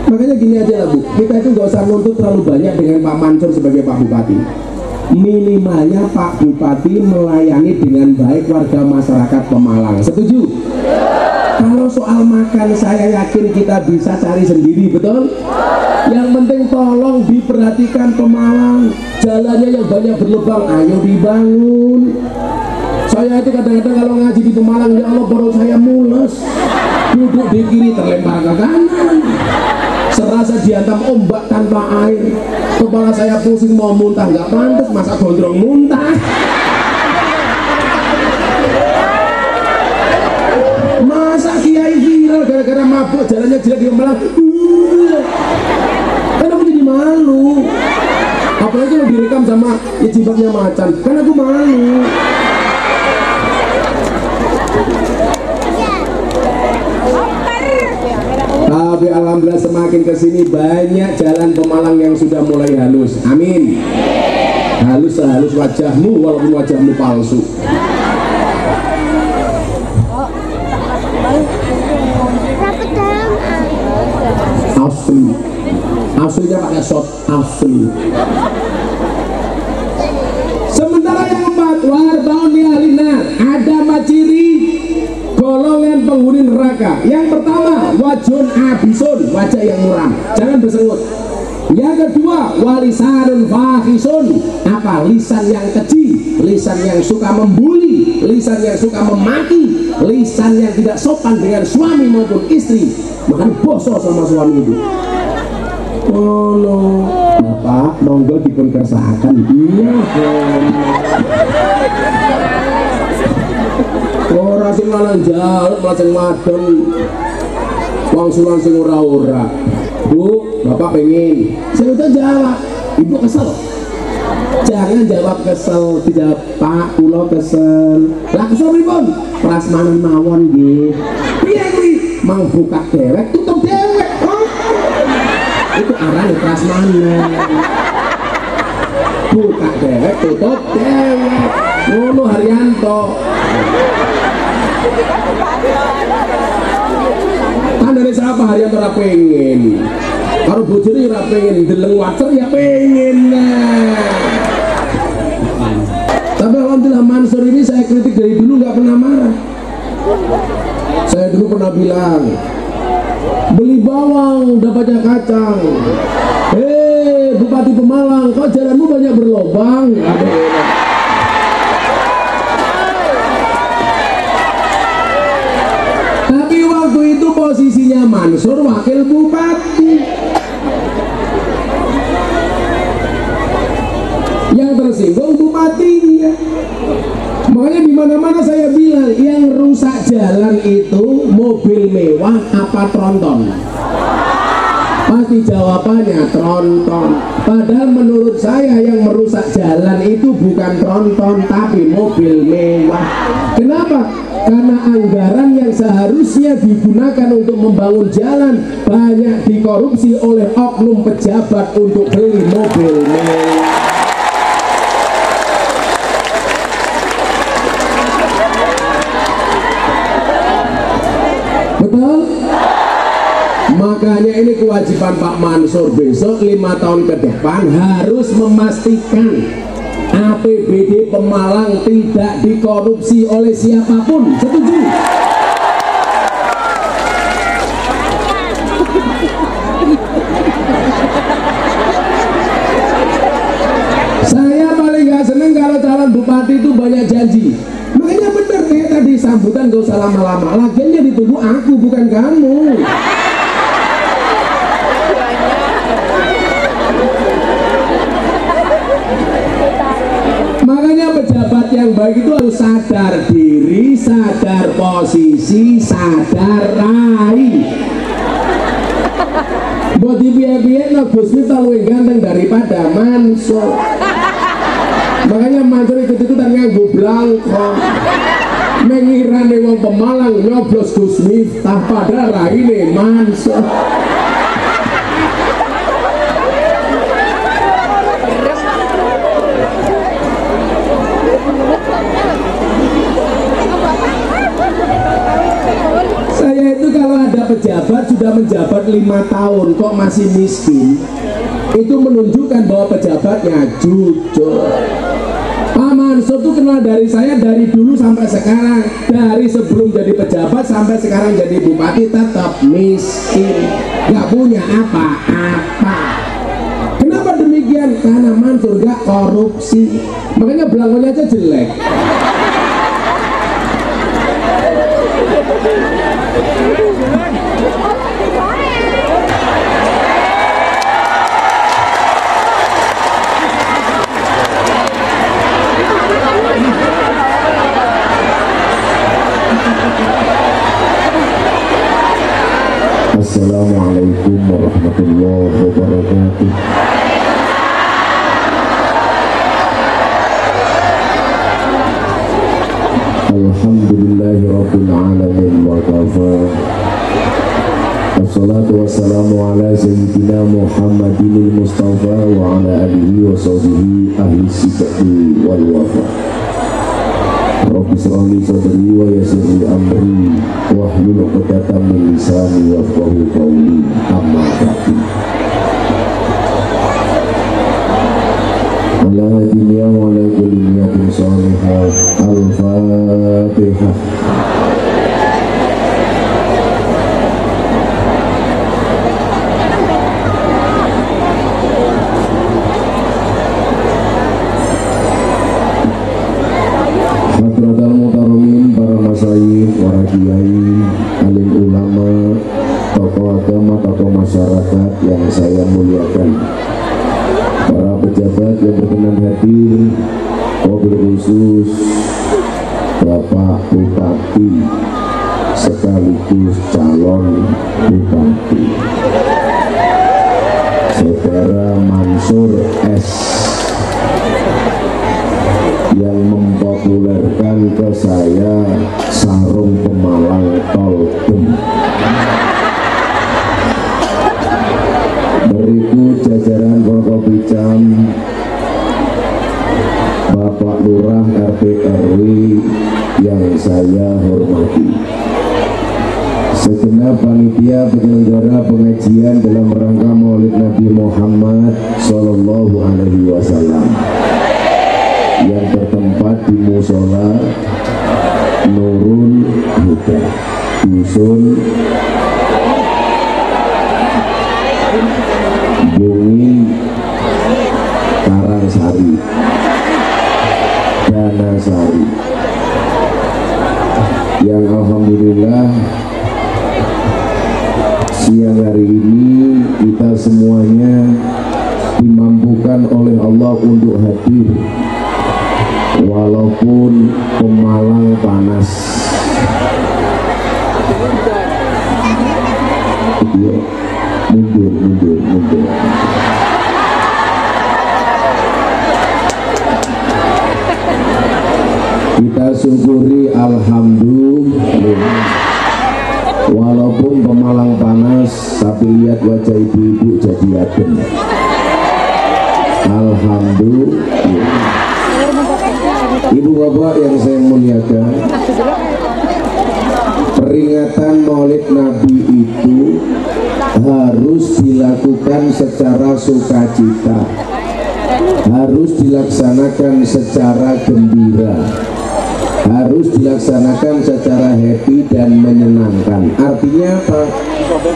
Makanya gini aja lah Bu, kita itu nggak usah nuntut terlalu banyak dengan Pak Mansur sebagai Pak Bupati. Minimalnya Pak Bupati melayani dengan baik warga masyarakat Pemalang. Setuju? Kalau soal makan saya yakin kita bisa cari sendiri, betul? Yang penting tolong diperhatikan Pemalang. Jalannya yang banyak berlubang, ayo dibangun. Saya itu kadang-kadang kalau ngaji di Pemalang, ya Allah perut saya mules. Duduk di kiri terlempar ke kanan. Serasa dihantam ombak tanpa air. Kepala saya pusing mau muntah, nggak pantas masa gondrong muntah. Masa kiai viral gara-gara mabuk jalannya jelek di Pemalang. Kan aku jadi malu. Apalagi kalau direkam sama ya jibatnya macan, kan aku malu. Tapi alhamdulillah semakin kesini banyak jalan Pemalang yang sudah mulai halus. Amin. Halus sehalus wajahmu walaupun wajahmu palsu. Asli. Aslinya pakai shot asli. Sementara yang keempat, warbaun di ahlinar, ada maciri golongan penghuni neraka. Yang pertama, wajun abisun, wajah yang muram, jangan bersengut. Yang kedua, walisanun fahisun, apa? Lisan yang keji, lisan yang suka membuli, lisan yang suka memaki, lisan yang tidak sopan dengan suami maupun istri. Makanya bosok sama suami itu. Oh no, Bapak monggo dipun kersakaken. Iya. Ora sing lanang jaluk, malah sing wadon wong sulan sing ora-ora. Bu, Bapak pengen. Saya udah jawab. Ibu kesel. Jangan jawab kesel, tidak Pak, kula kesel. Lah kesel pripun? Prasmanan mawon nggih. Piye kuwi? Mang buka dewek, tutup dewek. Itu arane prasmanan. Buka dewek, tutup dewek. Ngono Haryanto. Kan dari siapa Haryanto ora pengen. Karo bojone ora pengen, deleng wacer ya pengen. Tapi alhamdulillah Mansur ini saya kritik dari dulu nggak pernah marah. Saya dulu pernah bilang, beli bawang dapatnya kacang. Hei Bupati Pemalang, kok jalanmu banyak berlobang? Tapi waktu itu posisinya Mansur wakil bupati. Yang tersinggung bupatinya. Makanya di mana-mana saya bilang yang rusak jalan itu mobil mewah apa tronton? Pasti jawabannya tronton. Padahal menurut saya yang merusak jalan itu bukan tronton tapi mobil mewah. Kenapa? Karena anggaran yang seharusnya digunakan untuk membangun jalan banyak dikorupsi oleh oknum pejabat untuk beli mobil mewah. Betul? Makanya ini kewajiban Pak Mansur besok 5 tahun ke depan harus memastikan APBD Pemalang tidak dikorupsi oleh siapapun. Setuju? Saya paling gak seneng kalau calon bupati itu banyak janji. Makanya bener kayak tadi sambutan gak usah lama-lama. Lagian yang ditunggu aku bukan kamu. Makanya pejabat yang baik itu harus sadar diri, sadar posisi, sadar rai. Buat dibiaya-biaya no Gus Miftah lebih ganteng daripada Mansur. Makanya Mansur ikut-ikutan nganggo blangkong. Mengirane wong Pemalang nyoblos Gus Miftah padahal raine Mansur. Saya itu kalau ada pejabat pejabat sudah menjabat 5 tahun kok masih miskin, itu menunjukkan bahwa pejabatnya jujur. Pak Mansur itu kenal dari saya dari dulu sampai sekarang, dari sebelum jadi pejabat sampai sekarang jadi bupati tetap miskin, nggak punya apa-apa. Kenapa demikian? Karena Mansur nggak korupsi, makanya belangkonya aja jelek. Assalamualaikum warahmatullahi wabarakatuh. Alhamdulillahi rabbil alamin wa kafa. Wassalatu wassalamu ala sayyidina Muhammadinil Mustafa wa ala alihi wa sahbihi ahli sidqi wal wafa. Rabbi shrah li sadri wa yassir li amri wahlul 'uqdatam min lisani yafqahu qawli. Amma ba'du. Ala dunya wa ala kulli niyatin salihah. Al-Fatihah. Para kiai, alim ulama, tokoh agama, tokoh masyarakat yang saya muliakan, para pejabat yang berkenan hadir, wabil khusus Bapak Bupati sekaligus calon Bupati, Saudara Mansur S, yang mempopulerkan ke saya sarung Pemalang Tolbem. Berikut jajaran Forkopicam, Bapak Lurah RT RW yang saya hormati, segenap panitia penyelenggara pengajian dalam rangka Maulid Nabi Muhammad Sallallahu Alaihi Wasallam yang bertempat di Musola Nurul Huda, Dusun Bungi Karangsari, Danasari, yang alhamdulillah siang hari ini kita semuanya dimampukan oleh Allah untuk hadir walaupun Pemalang panas. Mundur. Kita syukuri alhamdulillah. Walaupun Pemalang panas, tapi lihat wajah ibu-ibu jadi adem. Alhamdulillah. Ibu bapak yang saya muliakan, peringatan Maulid Nabi itu harus dilakukan secara sukacita, harus dilaksanakan secara gembira, harus dilaksanakan secara happy dan menyenangkan. Artinya apa?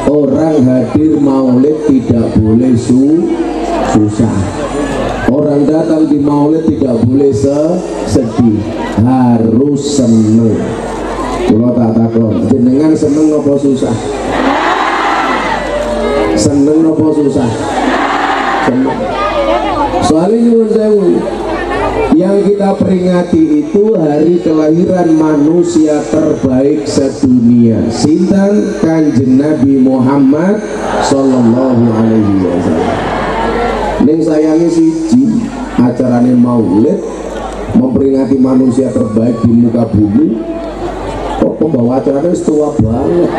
Orang hadir Maulid tidak boleh susah. Orang datang di Maulid tidak boleh sedih, harus seneng. Kalau tak takon, jenengan seneng apa susah? Seneng apa susah? Seneng. Soalnya nyuwun sewu, yang kita peringati itu hari kelahiran manusia terbaik sedunia, sinten? Kanjeng Nabi Muhammad Sallallahu Alaihi Wasallam. Ning sayangi siji, acarane Maulid memperingati manusia terbaik di muka bumi, kok pembawa acaranya tua banget.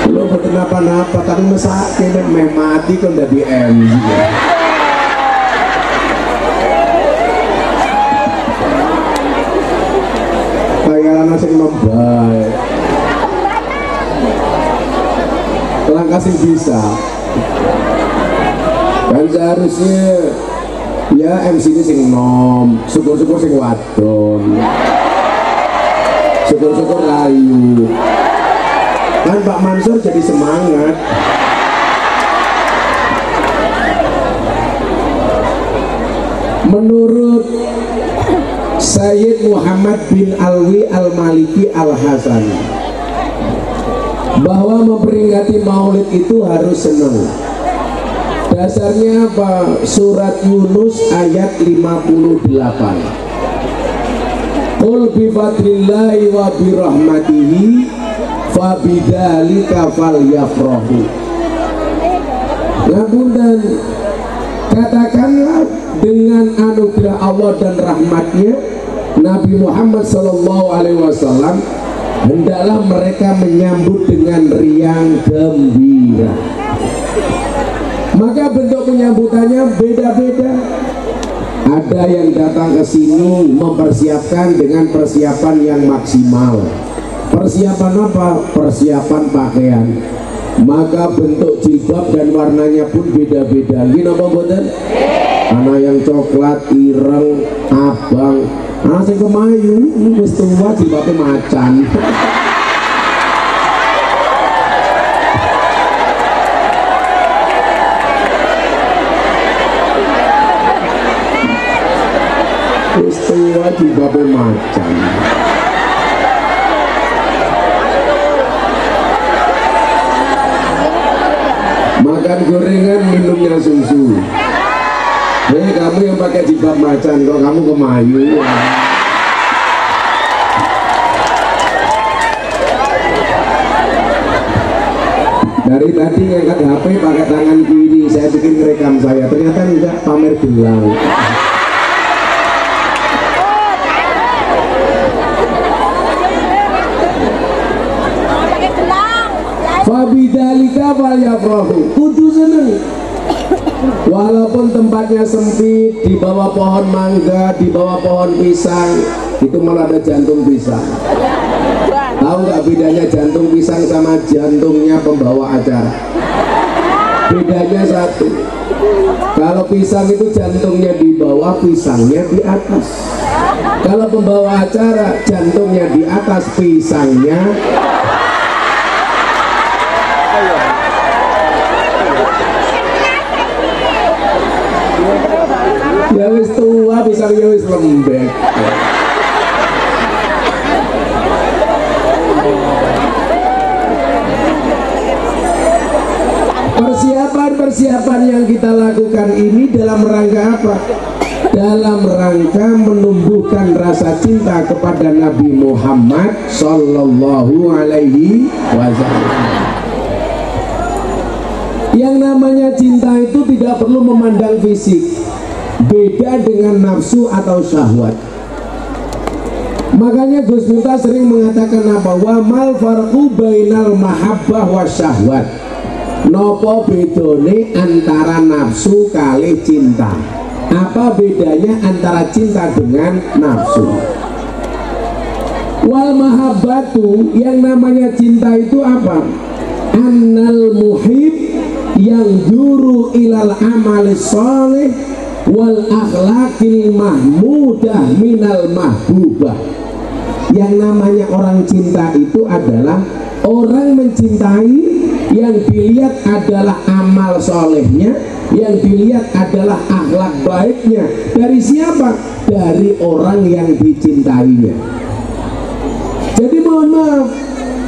Belum kenapa-napa, tapi mesake meh mati kan dari MC. ketinggalan nasi membaik. Langkah sing bisa. Kan seharusnya ya MC ini sing nom, syukur-syukur sing wadon, syukur-syukur rayu. Kan Pak Mansur jadi semangat. Menurut Sayyid Muhammad bin Alwi Al-Maliki Al-Hasani, bahwa memperingati maulid itu harus senang. Dasarnya apa? Surat Yunus ayat 58. Qul bi fadlillahi wa bi rahmatihi fa bidzalika falyafrahu. Ngapunten, katakanlah dengan anugerah Allah dan rahmatnya Nabi Muhammad SAW, hendaklah mereka menyambut dengan riang gembira. Maka bentuk penyambutannya beda-beda. Ada yang datang ke sini mempersiapkan dengan persiapan yang maksimal. Persiapan apa? Persiapan pakaian. Maka bentuk jilbab dan warnanya pun beda-beda. Gini apa mboten? Ana yang coklat, ireng, abang. Ana sing kemayu, wis tuwa jilbabe macan. Wis tuwa jilbabe macan. Makan gorengan, minumnya susu. Hei kamu yang pakai jilbab macan, kok kamu kemayu? Dari tadi ngangkat HP pakai tangan kiri, saya pikir ngerekam saya, ternyata enggak, pamer gelang. Fabidzalika falyafrahu, kudu seneng. Walaupun tempatnya sempit, di bawah pohon mangga, di bawah pohon pisang, itu malah ada jantung pisang. Tahu nggak bedanya jantung pisang sama jantungnya pembawa acara? Bedanya satu. Kalau pisang itu jantungnya di bawah, pisangnya di atas. Kalau pembawa acara jantungnya di atas, pisangnya ya wis tua, pisangnya wis lembek. Persiapan yang kita lakukan ini dalam rangka apa? Dalam rangka menumbuhkan rasa cinta kepada Nabi Muhammad Sallallahu Alaihi Wasallam. Yang namanya cinta itu tidak perlu memandang fisik, beda dengan nafsu atau syahwat. Makanya Gus Miftah sering mengatakan apa? Wa mal farqu bainal mahabbah wa syahwat. Nopo bedone antara nafsu kali cinta? Apa bedanya antara cinta dengan nafsu? Wal mahabbatu, yang namanya cinta itu apa? Annal muhib yang juru ilal amali sholih wal akhlaqil mahmudah minal mahbubah. Yang namanya orang cinta itu adalah orang mencintai yang dilihat adalah amal solehnya, yang dilihat adalah akhlak baiknya. Dari siapa? Dari orang yang dicintainya. Jadi mohon maaf,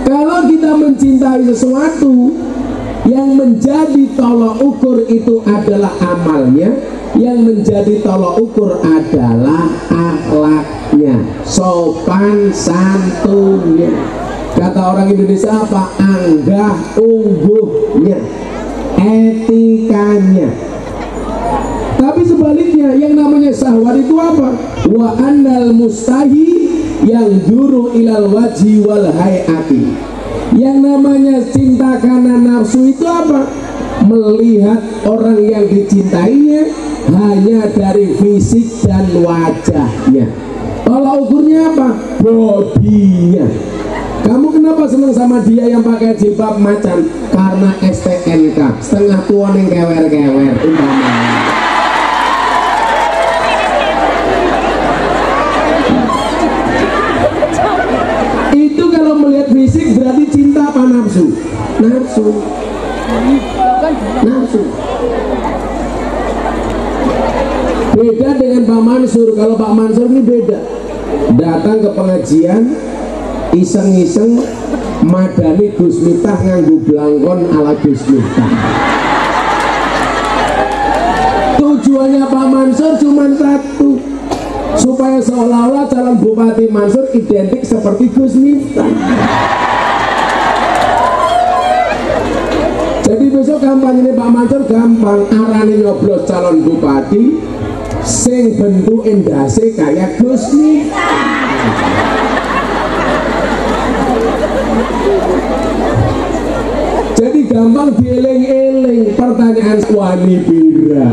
kalau kita mencintai sesuatu, yang menjadi tolak ukur itu adalah amalnya, yang menjadi tolak ukur adalah akhlaknya, sopan santunnya. Kata orang Indonesia apa? Anggah ungguhnya, etikanya. Tapi sebaliknya, yang namanya syahwat itu apa? Wa annal mustahi yang juru ilal wajhi wal hayati. Yang namanya cinta karena nafsu itu apa? Melihat orang yang dicintainya hanya dari fisik dan wajahnya. Tolak ukurnya apa? Bodinya. Kamu kenapa senang sama dia yang pakai jilbab macan? Karena STNK, setengah tua yang kewer-kewer umpamanya. Itu kalau melihat fisik berarti cinta apa nafsu? Nafsu. Nafsu. Beda dengan Pak Mansur. Kalau Pak Mansur ini beda. Datang ke pengajian, iseng-iseng madani Gus Miftah nganggo blangkon ala Gus Miftah. Tujuannya Pak Mansur cuma satu, supaya seolah-olah calon Bupati Mansur identik seperti Gus Miftah. Jadi besok kampanye ini Pak Mansur gampang, arane nyoblos calon bupati sing bentuk endase kayak Gus Miftah. Jadi gampang dieling-eling. Pertanyaan wani pira.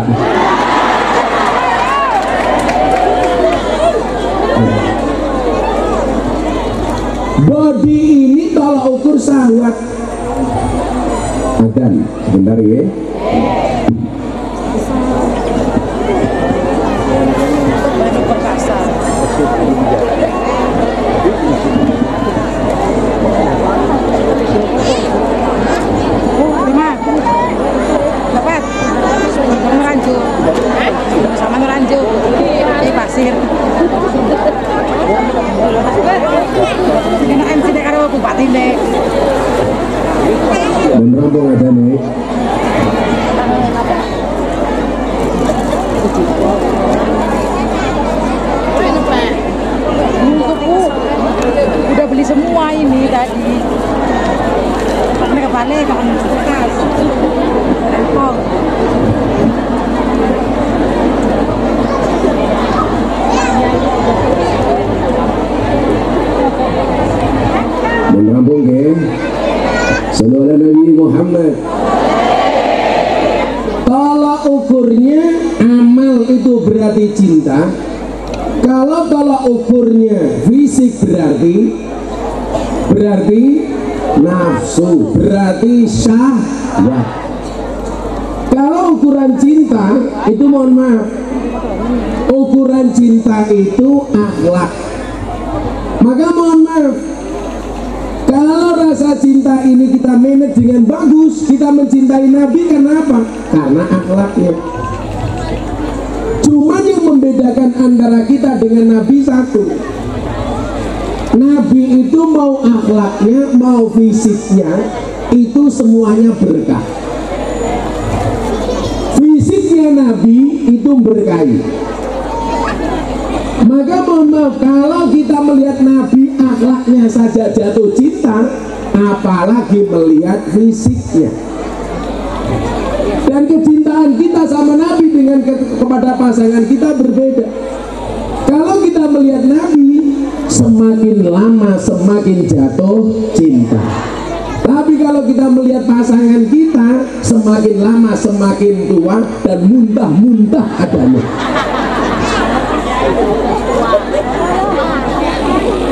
Body ini tolak ukur syahwat. Adan, sebentar ya. Sama Nuranjo di pasir. Ini MC dek karo bupati dek. Dan rampung ada nih. Udah beli semua ini tadi. Mereka balik makan kulkas. Rempong. Dan rampung ke. Sallallahu alaihi Nabi Muhammad. Tolak ukurnya amal itu berarti cinta. Kalau tolak ukurnya fisik berarti nafsu, berarti syahwat. Kalau ukuran cinta itu, mohon maaf, ukuran cinta itu akhlak. Maka mohon maaf, kalau rasa cinta ini kita manage dengan bagus, kita mencintai Nabi, kenapa? Karena akhlaknya. Cuma yang membedakan antara kita dengan Nabi satu, Nabi itu mau akhlaknya, mau fisiknya, itu semuanya berkah. Fisiknya Nabi itu berkahi. Maka mohon maaf, kalau kita melihat Nabi akhlaknya saja jatuh cinta, apalagi melihat fisiknya. Dan kecintaan kita sama Nabi dengan kepada pasangan kita berbeda. Kalau kita melihat Nabi, semakin lama semakin jatuh cinta. Tapi kalau kita melihat pasangan kita, semakin lama semakin tua dan muntah-muntah adanya.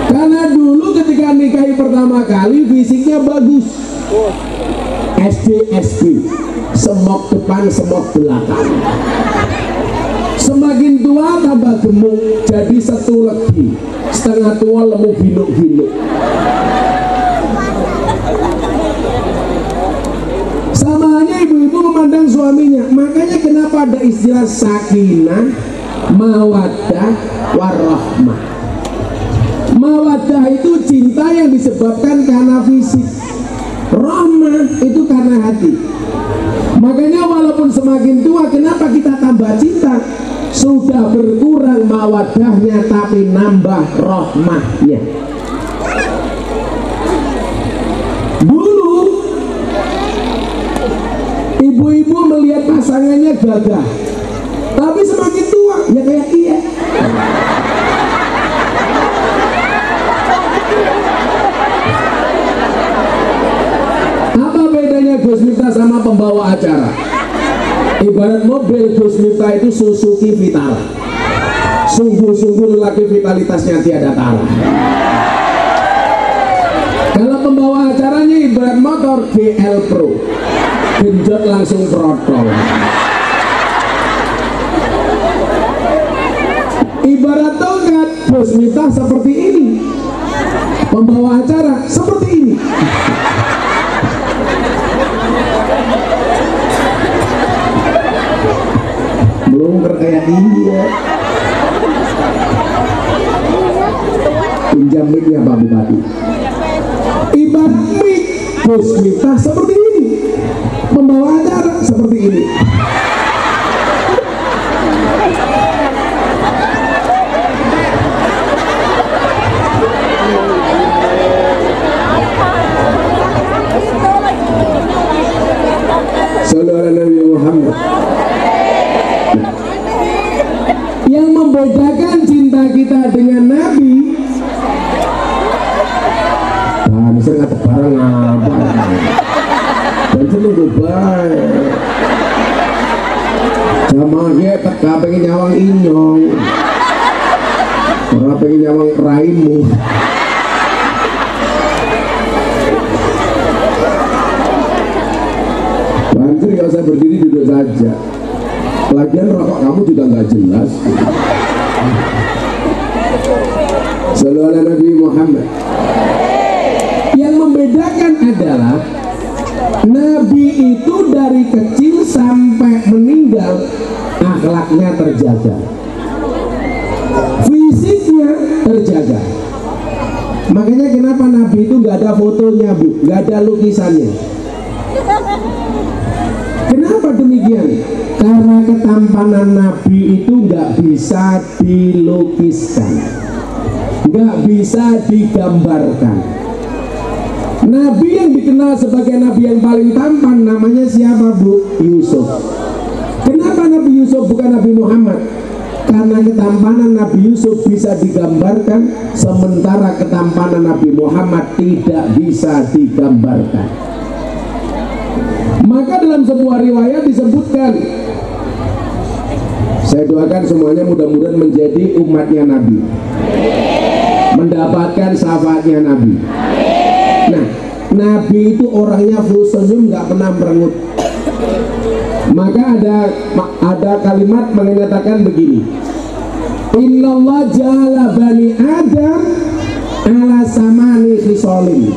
Karena dulu ketika nikahi pertama kali fisiknya bagus, SD, semok depan, semok belakang. Semakin tua tambah gemuk, jadi satu lagi, setengah tua lemu ginuk-ginuk. Sama hanya ibu-ibu memandang suaminya. Makanya kenapa ada istilah sakinah, mawaddah, warahmah. Mawaddah itu cinta yang disebabkan karena fisik, rahmah itu karena hati. Makanya walaupun semakin tua, kenapa kita tambah cinta? Sudah berkurang mawaddahnya tapi nambah rahmahnya. Dulu ibu-ibu melihat pasangannya gagah, tapi semakin tua ya kayak iya. Apa bedanya Gus Miftah sama pembawa acara? Ibarat mobil Gus Miftah itu Suzuki Vitara. Sungguh-sungguh lelaki vitalitasnya tiada tara. Kalau pembawa acaranya ibarat motor GL Pro, genjot langsung protol. Ibarat tongkat, Bos Miftah seperti ini, pembawa acara seperti ini. Melungker kayak dia. Pinjam mic-nya Pak Bupati. Ibarat mic, Bos Miftah seperti ini, pembawa acara seperti ini. Saudara Nabi Muhammad. Yang membedakan cinta kita dengan Nabi, bisa nggak barang apa? Dan itu baik. Jamaahnya teka pengen nyawang inyong, orang pengen nyawang raimu. Banjir nggak usah berdiri, duduk saja. Lagian rokok kamu juga nggak jelas. Sallallahu alaihi Nabi Muhammad. Yang membedakan adalah Nabi itu dari kecil sampai meninggal akhlaknya terjaga, fisiknya terjaga. Makanya kenapa Nabi itu nggak ada fotonya, Bu, nggak ada lukisannya. Kenapa demikian? Karena ketampanan Nabi itu nggak bisa dilukiskan, nggak bisa digambarkan. Nabi yang dikenal sebagai Nabi yang paling tampan namanya siapa, Bu? Yusuf. Kenapa Nabi Yusuf bukan Nabi Muhammad? Karena ketampanan Nabi Yusuf bisa digambarkan, sementara ketampanan Nabi Muhammad tidak bisa digambarkan. Maka dalam sebuah riwayat disebutkan, saya doakan semuanya mudah-mudahan menjadi umatnya Nabi, mendapatkan syafaatnya Nabi. Nah, Nabi itu orangnya full senyum, nggak pernah merengut. Maka ada kalimat mengatakan begini, Innallah ja'ala bani Adam ala samani khisalin.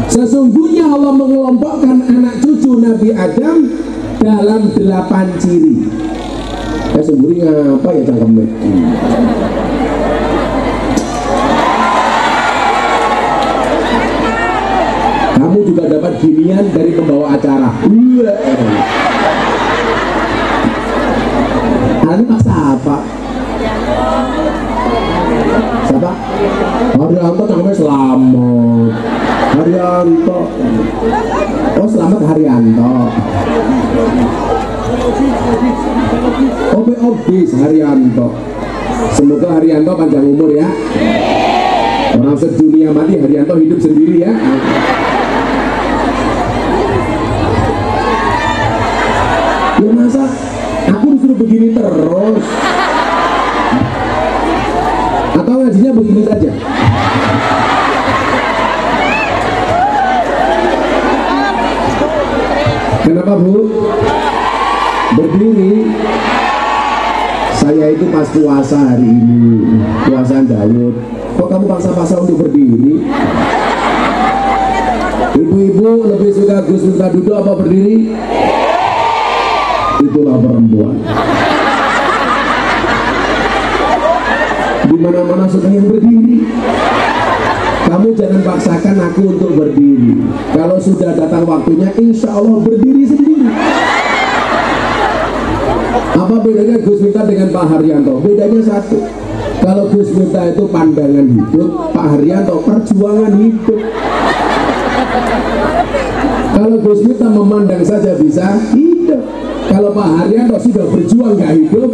Sesungguhnya Allah mengelompokkan anak cucu Nabi Adam dalam 8 ciri. Semburi ngapa ya cangkemnya? Kamu juga dapat ginian dari pembawa acara. Ini maksa apa? Siapa? Haryanto namanya Selamat. Haryanto. Oh, Selamat Haryanto. OBOBIS Haryanto. Semoga Haryanto panjang umur ya. Orang sedunia mati, Haryanto hidup sendiri ya. Ya masa aku disuruh begini terus? Atau ngajinya begini saja? Kenapa, Bu? Berdiri. Saya itu pas puasa hari ini, puasa Daud. Kok kamu paksa-paksa untuk berdiri? Ibu-ibu lebih suka Gus Miftah duduk apa berdiri? Itulah perempuan. Di mana-mana suka yang berdiri. Kamu jangan paksakan aku untuk berdiri. Kalau sudah datang waktunya, insya Allah berdiri sendiri. Apa bedanya Gus Miftah dengan Pak Haryanto? Bedanya satu. Kalau Gus Miftah itu pandangan hidup, Pak Haryanto perjuangan hidup. Kalau Gus Miftah memandang saja bisa hidup. Kalau Pak Haryanto sudah berjuang nggak hidup.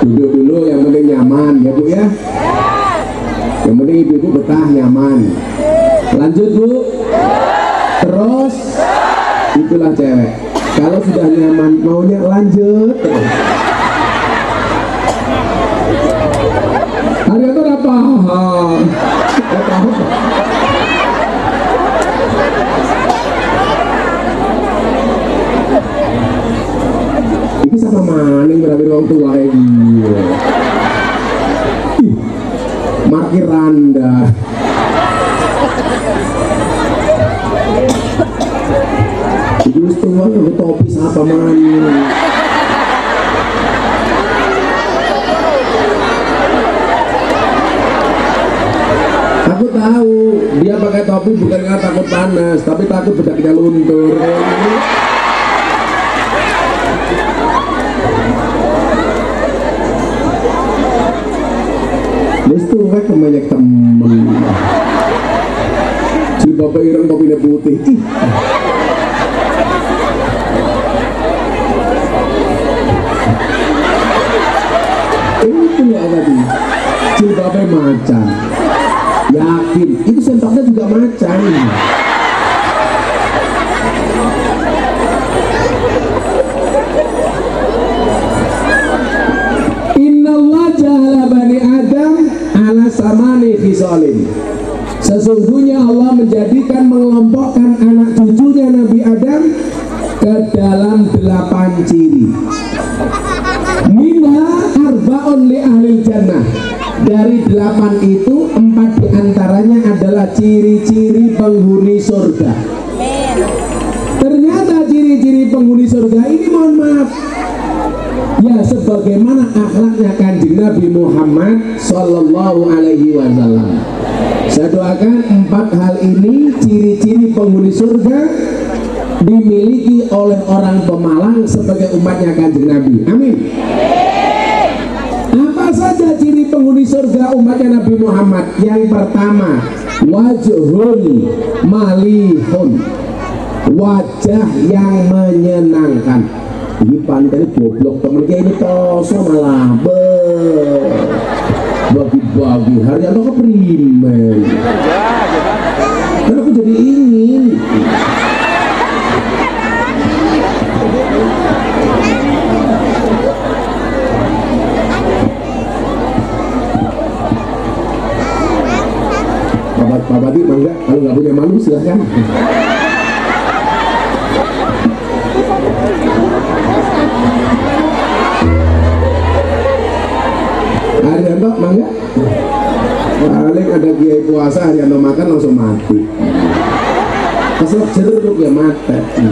Duduk dulu, yang penting nyaman ya Bu ya. Yang penting ibu-ibu betah nyaman. Lanjut Bu. Terus itulah cewek. Kalau sudah nyaman, maunya lanjut. Haryanto nggak paham. Ini sama maning berarti orang tua kayak gini. Markir Anda. Terus tua yang topi siapa maning. Aku tahu dia pakai topi bukan karena takut panas, tapi takut bedaknya luntur. Terus tuh kan banyak temen. Si bapak ireng topinya putih. Itu ya tadi. Si bapak macan. Yakin, itu sempaknya juga macan. Innallah ja'ala bani Adam ala samani khisalin. Sesungguhnya Allah menjadikan mengelompokkan anak cucunya Nabi Adam ke dalam 8 ciri. Minha arba'un li ahli jannah. Dari 8 itu 4 diantaranya adalah ciri-ciri penghuni surga. Ternyata ciri-ciri penghuni surga ini, mohon maaf, ya sebagaimana akhlaknya Kanjeng Nabi Muhammad Sallallahu Alaihi Wasallam. Saya doakan 4 hal ini, ciri-ciri penghuni surga, dimiliki oleh orang Pemalang sebagai umatnya Kanjeng Nabi. Amin. Apa saja ciri penghuni surga umatnya Nabi Muhammad? Yang pertama, wajhun malihun, wajah yang menyenangkan. Ini pantai goblok temen kayak ini toso malah bagi-bagi Haryanto keprimen. Kan aku jadi ingin. Pak Badi, mangga, kalau nggak punya malu silahkan. Haryanto, mangga. Paling ada kiai puasa, Haryanto makan langsung mati. Keselak jeruk ya mati.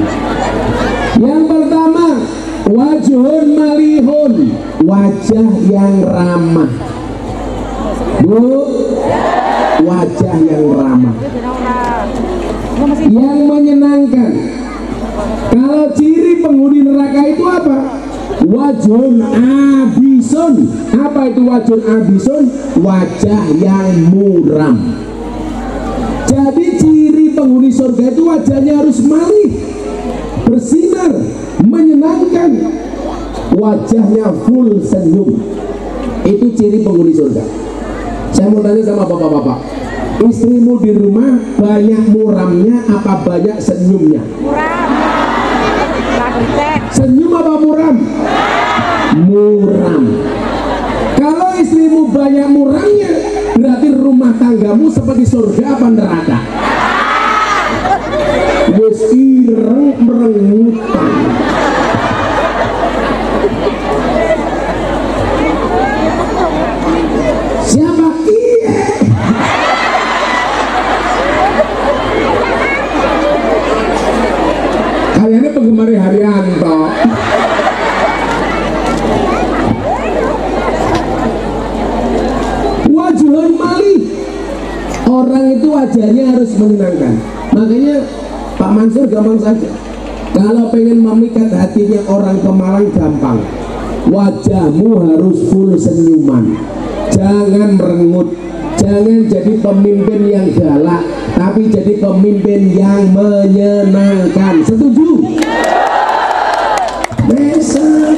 Yang pertama, wajhun malihun, wajah yang ramah. Bu, wajah yang ramah, yang menyenangkan. Kalau ciri penghuni neraka itu apa? Wajhun abisun. Apa itu wajhun abisun? Wajah yang muram. Jadi ciri penghuni surga itu wajahnya harus malih, bersinar, menyenangkan, wajahnya full senyum. Itu ciri penghuni surga. Saya mau tanya sama bapak-bapak, istrimu di rumah banyak muramnya apa banyak senyumnya? Muram. Senyum apa muram? Muram. Kalau istrimu banyak muramnya, berarti rumah tanggamu seperti surga apa neraka? Wes ireng merengutan. Siapa? Iya. Kalian penggemar Haryanto. Wajhun malih. Orang itu wajahnya harus menyenangkan. Makanya Pak Mansur gampang saja. Kalau pengen memikat hatinya orang Pemalang gampang. Wajahmu harus full senyuman. Jangan merengut, jangan jadi pemimpin yang galak, tapi jadi pemimpin yang menyenangkan. Setuju? Besan.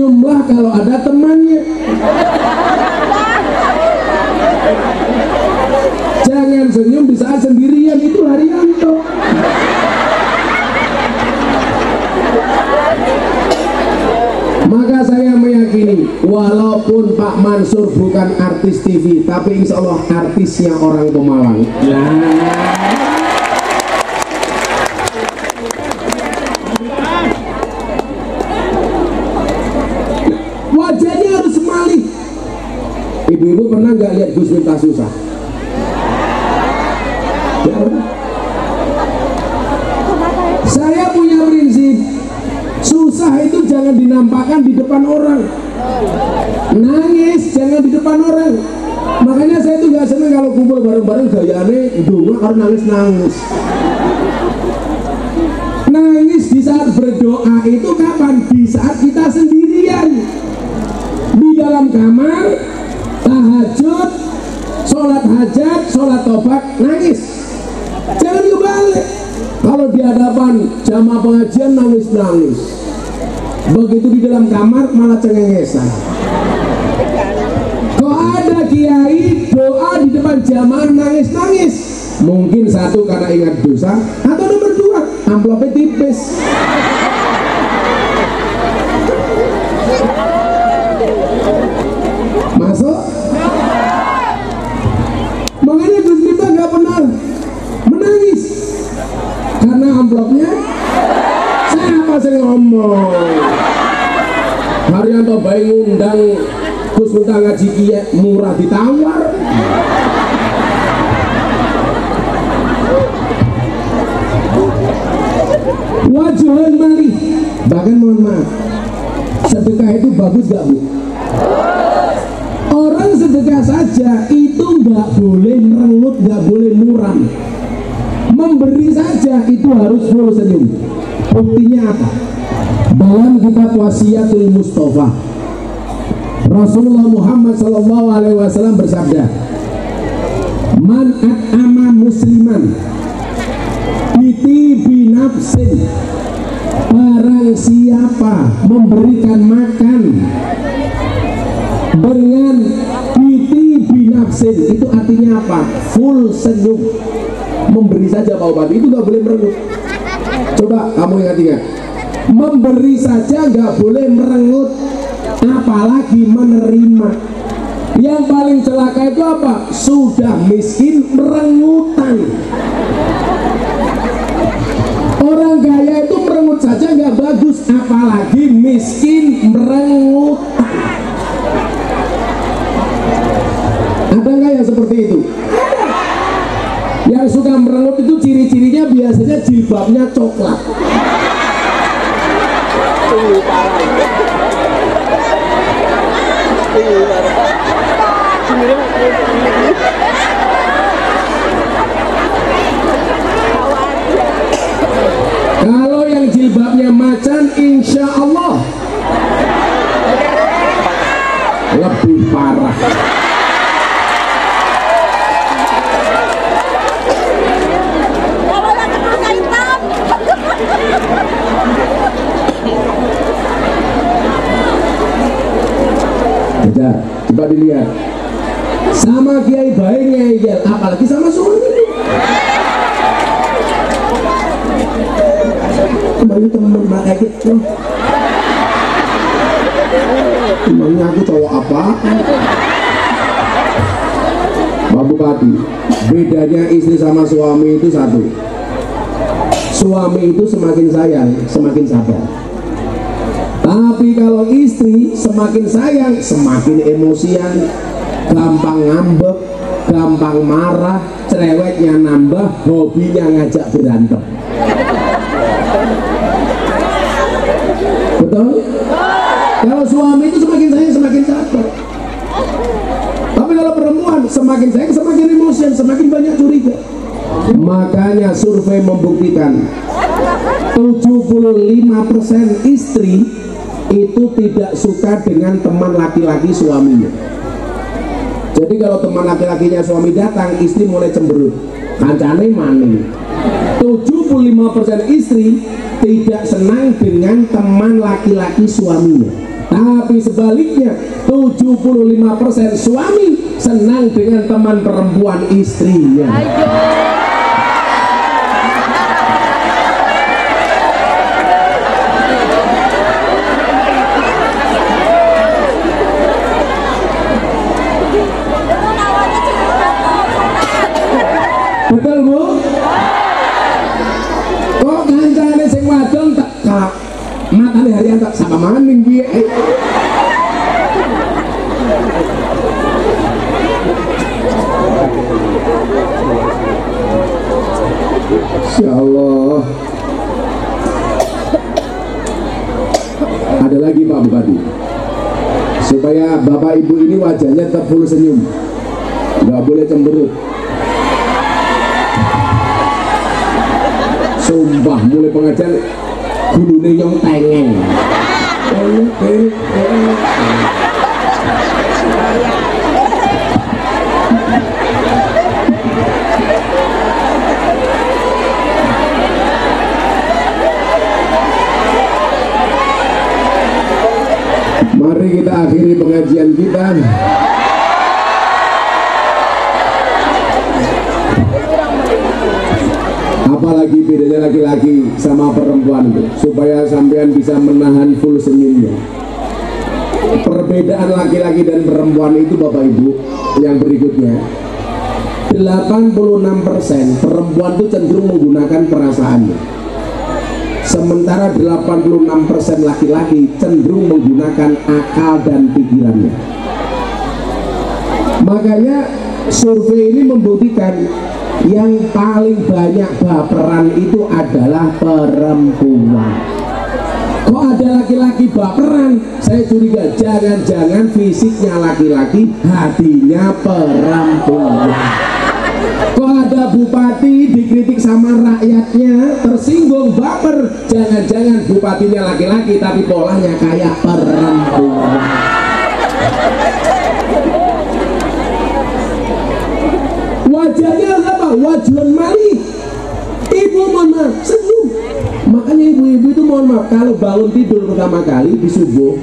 senyumlah kalau ada temannya. Jangan senyum di saat sendirian, itu Haryanto. Maka saya meyakini, walaupun Pak Mansur bukan artis TV, tapi insya Allah artisnya orang Pemalang. Wajahnya harus malih. Ibu-ibu pernah nggak lihat Gus Miftah susah? Saya punya prinsip, susah itu jangan dinampakkan di depan orang, nangis jangan di depan orang. Makanya saya tuh gak seneng kalau kumpul bareng-bareng gayane ndonga harus nangis-nangis. Nangis di saat berdoa itu kapan? Di saat kita sendirian di dalam kamar, tahajud, sholat hajat, sholat tobat, nangis. Jangan kebalik. Kalau di hadapan jamaah pengajian nangis-nangis, begitu di dalam kamar malah cengengesan. Kok ada kiai doa di depan jamaah nangis-nangis? Mungkin satu karena ingat dosa, atau nomor dua amplopnya tipis. Masuk? Makanya Gus Miftah nggak pernah menangis karena amplopnya siapa sih ngomong. Haryanto bayi ngundang Gus Miftah ngaji kiai murah ditawar. Wajulan mali. Bahkan mohon maaf, sedekah itu bagus gak Bu? Orang sedekah saja itu nggak boleh merengut, nggak boleh muram. Memberi saja itu harus full senyum. Buktinya apa? Dalam kitab Wasiatul Mustafa, Rasulullah Muhammad SAW bersabda, "Man at'ama musliman bitibi nafsin," barang siapa memberikan makan dengan bitibi nafsin, itu artinya apa? Full senyum. Memberi saja Pak Bupati, itu nggak boleh merengut. Coba kamu ingat-ingat, memberi saja nggak boleh merengut, apalagi menerima. Yang paling celaka itu apa? Sudah miskin merengutan. Orang kaya itu merengut saja nggak bagus, apalagi miskin merengutan. Ada nggak yang seperti itu? Yang suka merengut itu ciri-cirinya biasanya jilbabnya coklat. Kalau yang jilbabnya macan, insya Allah lebih parah. Coba dilihat, sama kiai baik ngeyel, apalagi sama suami. Kembali teman Mbak Ekit tuh, emangnya aku cowok apa? Pak Bupati, bedanya istri sama suami itu satu, suami itu semakin sayang semakin sabar. Tapi kalau istri semakin sayang semakin emosian, gampang ngambek, gampang marah, cerewetnya nambah, hobinya ngajak berantem. Betul? Kalau suami itu semakin sayang semakin sabar. Tapi kalau perempuan semakin sayang semakin emosian, semakin banyak curiga. Makanya survei membuktikan 75% istri itu tidak suka dengan teman laki-laki suaminya. Jadi kalau teman laki-lakinya suami datang, istri mulai cemberut, kancane maning. 75% istri tidak senang dengan teman laki-laki suaminya. Tapi sebaliknya 75% suami senang dengan teman perempuan istrinya. Betul Bu? Kok kancane sing wadon tak kak matane harian tak sama maning piye? Insyaallah. Ada lagi Pak Bupati, supaya Bapak Ibu ini wajahnya tetap full senyum, nggak boleh cemberut. Sumpah mulai pengajian gulune yang tengeng. Mari kita akhiri pengajian kita. Apalagi bedanya laki-laki sama perempuan itu, supaya sampean bisa menahan full senyumnya. Perbedaan laki-laki dan perempuan itu Bapak Ibu yang berikutnya, 86% perempuan itu cenderung menggunakan perasaannya, sementara 86% laki-laki cenderung menggunakan akal dan pikirannya. Makanya survei ini membuktikan yang paling banyak baperan itu adalah perempuan. Kok ada laki-laki baperan? Saya curiga jangan-jangan fisiknya laki-laki, hatinya perempuan. Kok ada bupati dikritik sama rakyatnya tersinggung baper, jangan-jangan bupatinya laki-laki tapi polanya kayak perempuan. Wajahnya apa? Wajahnya mali. Ibu mohon maaf, senyum. Makanya ibu-ibu itu mohon maaf, kalau bangun tidur pertama kali di subuh,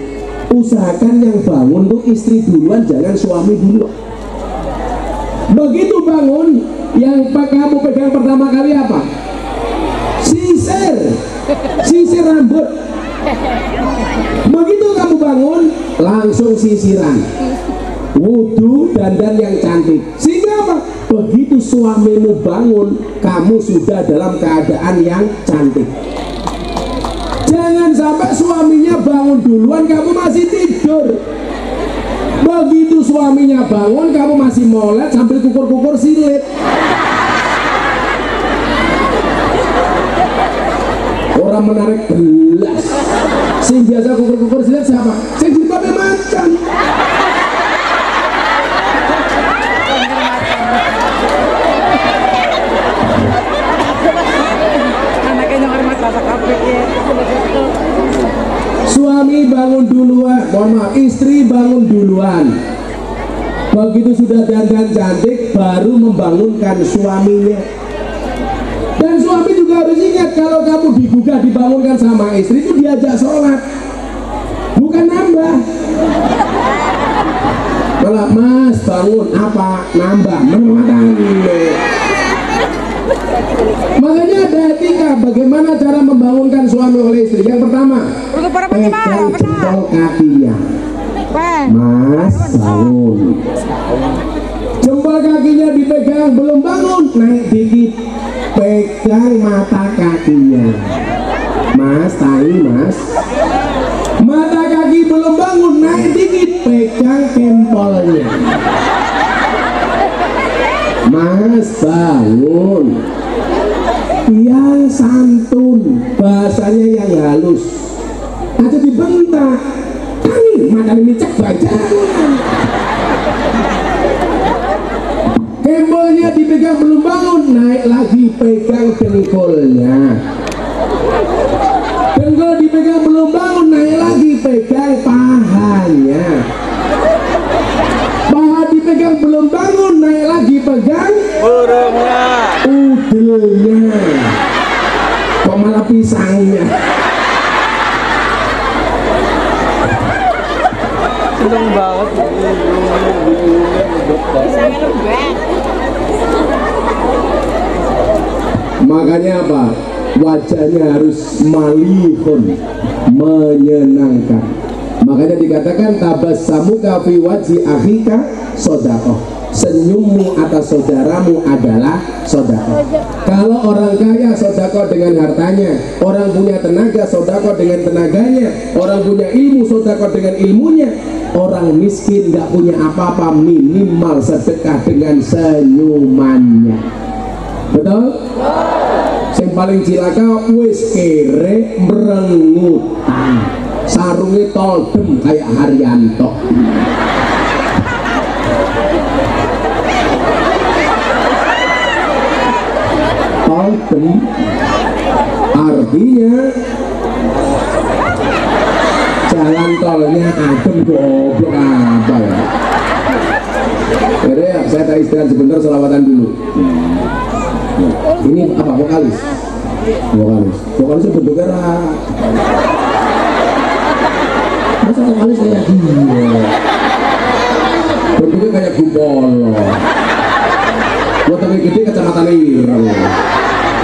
usahakan yang bangun tuh istri duluan, jangan suami dulu. Begitu bangun, yang kamu pegang pertama kali apa? Sisir rambut. Begitu kamu bangun, langsung sisiran, wudhu, dandan yang cantik. Sehingga apa? Begitu suamimu bangun, kamu sudah dalam keadaan yang cantik. Jangan sampai suaminya bangun duluan, kamu masih tidur. Begitu suaminya bangun, kamu masih molet sambil kukur-kukur silit. Orang menarik belas. Sing biasa kukur-kukur silit siapa? Sing jilbabnya macan. Suami bangun duluan, mohon maaf, istri bangun duluan. Begitu sudah dandan cantik, baru membangunkan suaminya. Dan suami juga harus ingat, kalau kamu digugah dibangunkan sama istri itu diajak sholat, bukan nambah. Kalau mas bangun apa nambah menematan. Makanya ada etika bagaimana cara membangunkan suami oleh istri. Yang pertama, pegang jempol kakinya. Mas bangun. Jempol kakinya dipegang, belum bangun, naik dikit, pegang mata kakinya. Mas, tali mas. Mata kaki belum bangun, naik dikit, pegang kempolnya. Mas bangun. Yang santun, bahasanya yang halus. Aja dibentak. Makan ini cek baca. Kempolnya dipegang belum bangun, naik lagi, pegang dengkulnya. Dengkul dipegang belum bangun, naik lagi, pegang pahanya. Paha dipegang belum bangun, naik lagi, pegang burungnya, udelnya. Kok malah pisangnya? Seneng banget. Makanya apa? Wajahnya harus malihun, menyenangkan. Makanya dikatakan tabassamuka fi wajhi akhika sedekah. Senyummu atas saudaramu adalah sedekah. Kalau orang kaya sedekah dengan hartanya, orang punya tenaga sedekah dengan tenaganya, orang punya ilmu sedekah dengan ilmunya, orang miskin nggak punya apa-apa minimal sedekah dengan senyumannya. Betul? Yang paling cilaka wis kere merengutan, sarungnya toldem kayak Haryanto. Toldem artinya jalan tolnya adem, goblok apa ya. Jadi ya, saya tak istirahat sebentar, selawatan dulu. Ini apa, vokalis? Vokalisnya bentuknya masa vokalis kayak dia? Bentuknya kayak gumpolo. Wetenge gede kecamatan ireng,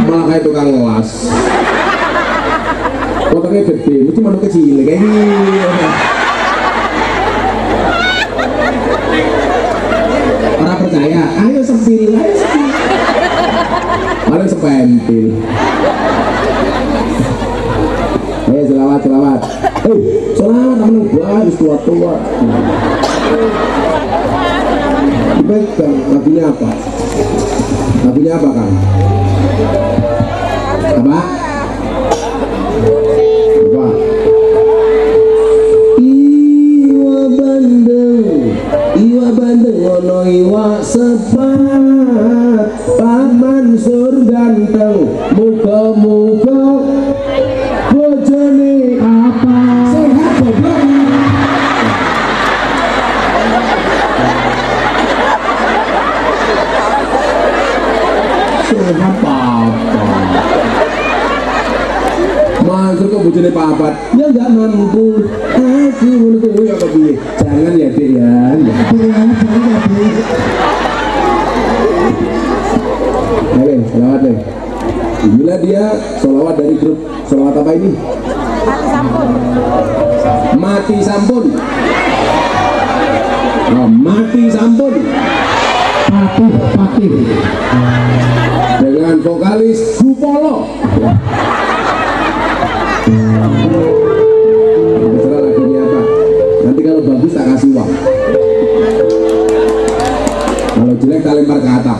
malah kayak tukang las. Wetenge gede, itu manuk kecil kayak gini. Orang percaya, ayo sepil. Paling sepentil. Selawat. Selawat temen gua harus tua-tua. Dipegang, lagunya apa? Lagunya apa, Kang? Apa? Iwa bandeng ono iwa sepat, Pak Mansur ganteng, muga-muga bojone apa sehat goblok. Sehat apa? Mansur kok bojone papat? Ya enggak mampu. Aku menunggu ya kepiye? Jangan ya Dik ya. Oke, selawat deh. Inilah dia selawat dari grup selawat apa ini? Mati Sampun. Oh, Mati Sampun. Patih. Dengan vokalis Gupolo. Terserah lagunya apa. Nanti kalau bagus tak kasih uang. Kalau jelek tak lempar ke atap.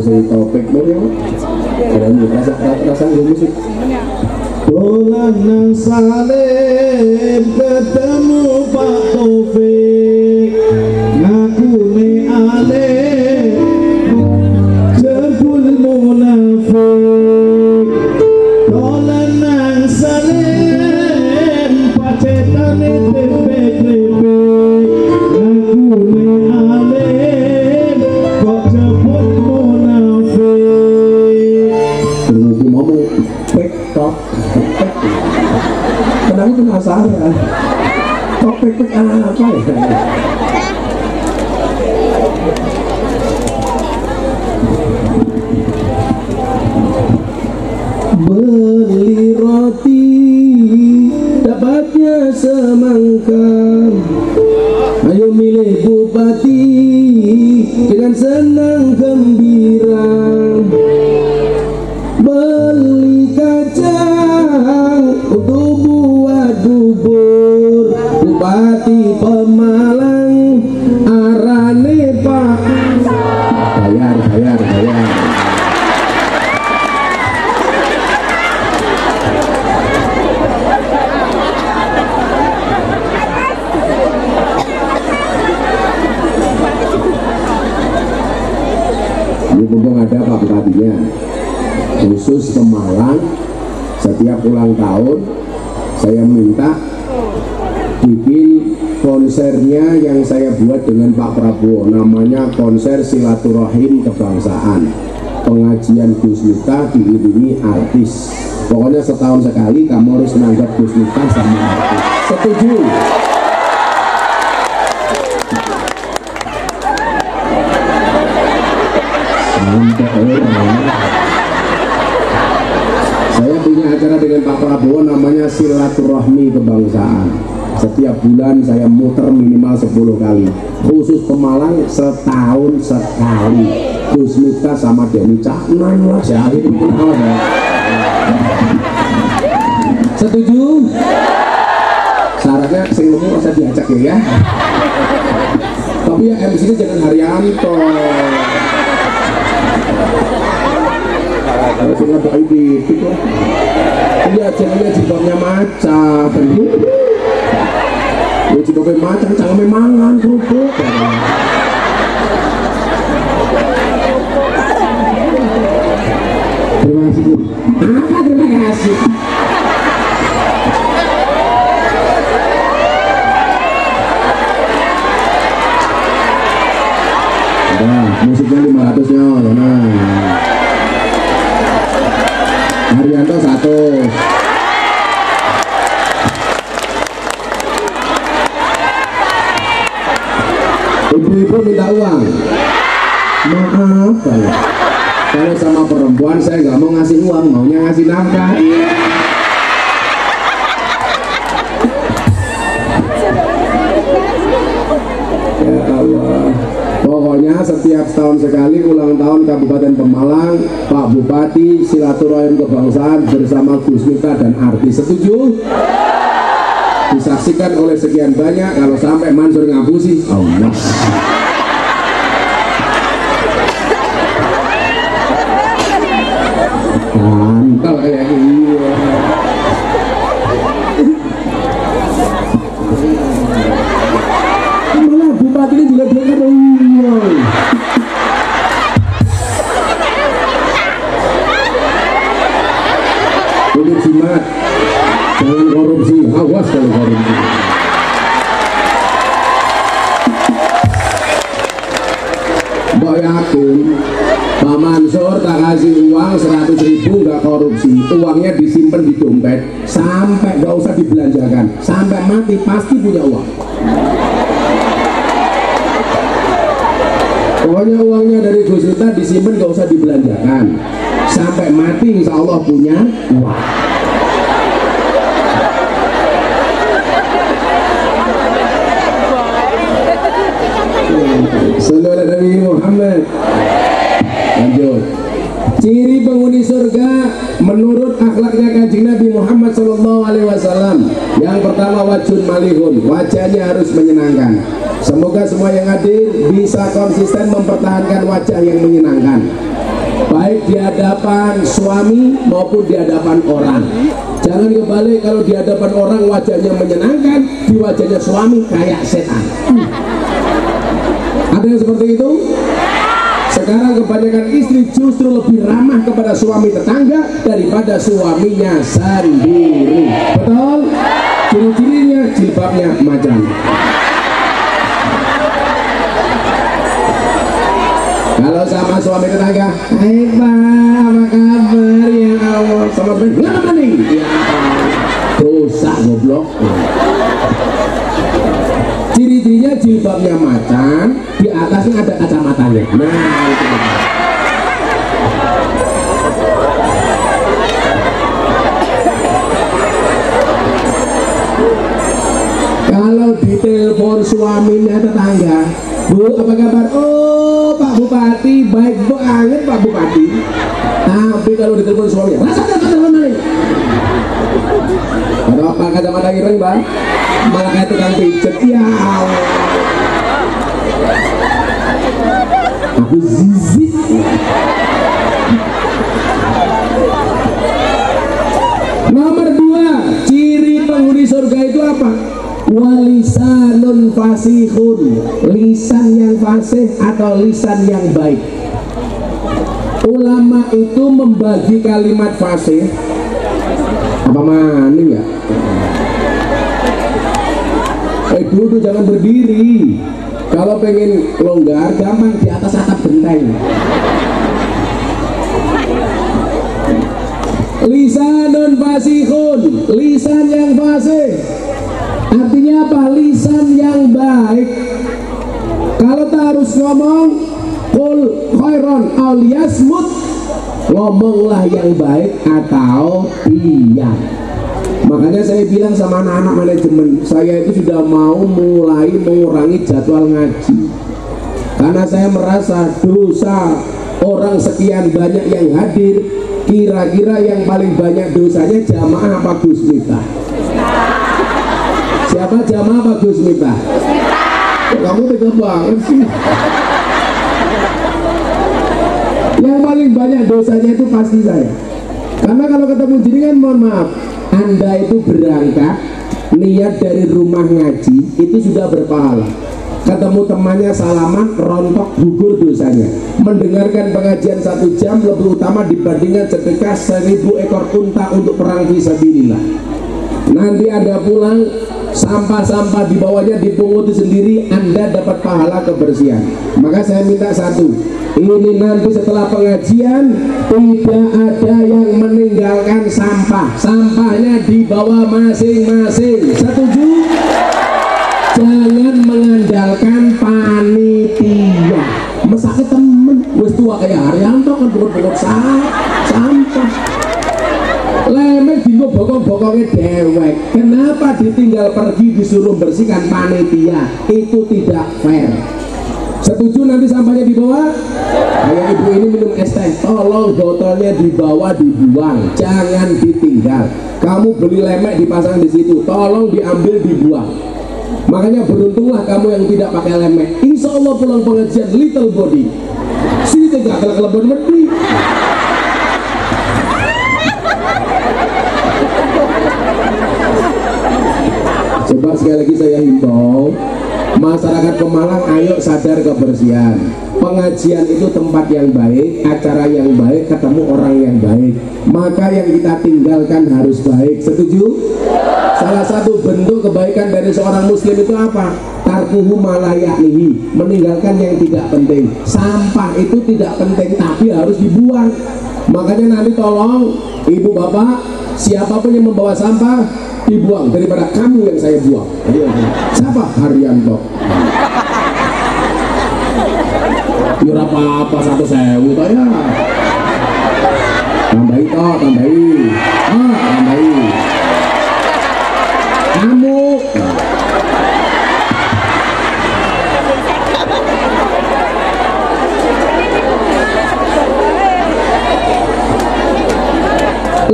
musik topik dong ya. Rasa musik. Dolan nang Salim ketemu Pak Taufik, ngakune aneh jebul munafik. Dolan nang Salim pacetane tempe-tempe, ngakune aneh kok jebul munafik. Terus ngomong TikTok. Kadang penasaran topik apa ya? Beli roti dapatnya semangka, ayo milih bupati dengan senang gembira. Beli kacang untuk buat bubur, bupati Pemalang arane Pak. Bayar. Ini mumpung ada Pak Bupatinya, khusus Pemalang, setiap ulang tahun saya minta bikin konsernya yang saya buat dengan Pak Prabowo, namanya konser silaturahim kebangsaan, pengajian Gus Miftah diiringi artis. Pokoknya setahun sekali kamu harus menanggap Gus Miftah sama artis. Setuju? Saya punya acara dengan Pak Prabowo namanya silaturahmi kebangsaan. Setiap bulan saya muter minimal 10 kali. Khusus Pemalang setahun sekali. Gus Miftah sama Denny Caknan lah. Saya itu kenal ya. Setuju? Syaratnya sebelumnya masa diajak ya. Tapi ya MC-nya jangan Haryanto. Sudah baik itu kan. Iya, jangan jibabnya macan. Ya jibabnya macan, jangan memangan kerupuk. Terima kasih. Apa terima kasih? musiknya 500 nya. Nah, Haryanto 1. Ibu-ibu minta uang. Maaf kalau sama perempuan saya nggak mau ngasih uang, maunya ngasih nafkah. Ya Allah. Pokoknya setiap setahun sekali ulang tahun Kabupaten Pemalang, Pak Bupati silaturahim kebangsaan bersama Gus Miftah dan artis. Setuju? Disaksikan oleh sekian banyak. Kalau sampai Mansur ngapusi, Allah. Mantap kayak gini. Malah bupati ini juga dengar uang. Untuk jimat, jangan korupsi, awas kalau korupsi. Mbak yakin Pak Mansur tak kasih uang 100.000 nggak korupsi, uangnya disimpan di dompet sampai nggak usah dibelanjakan, sampai mati pasti punya uang. Pokoknya uangnya dari Gus Miftah disimpan nggak usah dibelanjakan, sampai mati insya Allah punya uang. Sallallahu Nabi Muhammad. Lanjut. Ciri penghuni surga menurut akhlaknya Kanjeng Nabi Muhammad Sallallahu Alaihi Wasallam. Yang pertama wajhun malihun, wajahnya harus menyenangkan. Semoga semua yang hadir bisa konsisten mempertahankan wajah yang menyenangkan, baik di hadapan suami maupun di hadapan orang. Jangan kebalik, kalau di hadapan orang wajahnya menyenangkan, di wajahnya suami kayak setan. Ada yang seperti itu? Sekarang kebanyakan istri justru lebih ramah kepada suami tetangga daripada suaminya sendiri. Betul? Ciri-cirinya jilbabnya macan. Kalau sama suami tetangga, hai Pak, apa kabar ya Allah? Sama temen, kenapa nih? Ya dosa goblok. Ciri-cirinya jilbabnya macan, di atasnya ada kacamatanya. Nah, itu. Kalau ditelepon suaminya tetangga, Bu, apa kabar? Oh, Pak Bupati, baik banget Pak Bupati. Tapi kalau ditelepon suaminya, rasanya telepon nih. Ada apa kacamata ireng, Bang? Malah kayak tukang pijet. Ya Allah. Aku zizik. Nomor 2, ciri penghuni surga itu apa? Walisanun fasihun, lisan yang fasih atau lisan yang baik. Ulama itu membagi kalimat fasih apa maning ya? Duduk jangan berdiri. Kalau pengen longgar gampang di atas atap genteng. Lisanun fasihun, lisan yang fasih. Artinya apa? Lisan yang baik. Kalau tak harus ngomong, qul khairon aw liyasmut, ngomonglah yang baik atau diam. Makanya saya bilang sama anak-anak manajemen, saya itu sudah mau mulai mengurangi jadwal ngaji. Karena saya merasa dosa orang sekian banyak yang hadir, kira-kira yang paling banyak dosanya jamaah apa Gus Miftah? Siapa jamaah apa Gus Miftah? Kamu tega banget sih. Yang paling banyak dosanya itu pasti saya. Karena kalau ketemu jenengan, mohon maaf, Anda itu berangkat niat dari rumah ngaji itu sudah berpahala. Ketemu temannya salaman, rontok gugur dosanya. Mendengarkan pengajian 1 jam lebih utama dibandingkan sedekah 1000 ekor unta untuk perang fisabilillah. Nanti Anda pulang sampah-sampah di bawahnya dipunguti sendiri, Anda dapat pahala kebersihan. Maka saya minta satu, ini nanti setelah pengajian tidak ada yang meninggalkan sampah, sampahnya dibawa masing-masing. Setuju? Jangan mengandalkan panitia. Mesake temen wis tua kayak Haryanto kan bokok-bokok sampah. Lemek dinggo bokong-bokongnya dewek. Kenapa ditinggal pergi disuruh bersihkan panitia? Itu tidak fair. Setuju nanti sampahnya dibawa? Kayak ibu ini minum es teh, tolong botolnya dibawa dibuang, jangan ditinggal. Kamu beli lemek dipasang di situ, tolong diambil dibuang. Makanya beruntunglah kamu yang tidak pakai lemek. Insya Allah pulang pengajian little body. Sini tidak kelebon mati. Coba sekali lagi saya himbau masyarakat Pemalang, ayo sadar kebersihan. Pengajian itu tempat yang baik, acara yang baik, ketemu orang yang baik. Maka yang kita tinggalkan harus baik. Setuju? Salah satu bentuk kebaikan dari seorang muslim itu apa? Tarkuhu malayaknihi, meninggalkan yang tidak penting. Sampah itu tidak penting tapi harus dibuang. Makanya nanti tolong ibu bapak, siapapun yang membawa sampah dibuang daripada kamu yang saya buang. Siapa? Haryanto. Ya apa-apa 1.000 toh ya. Tambahi toh, tambahi. Tambahi. Kamu.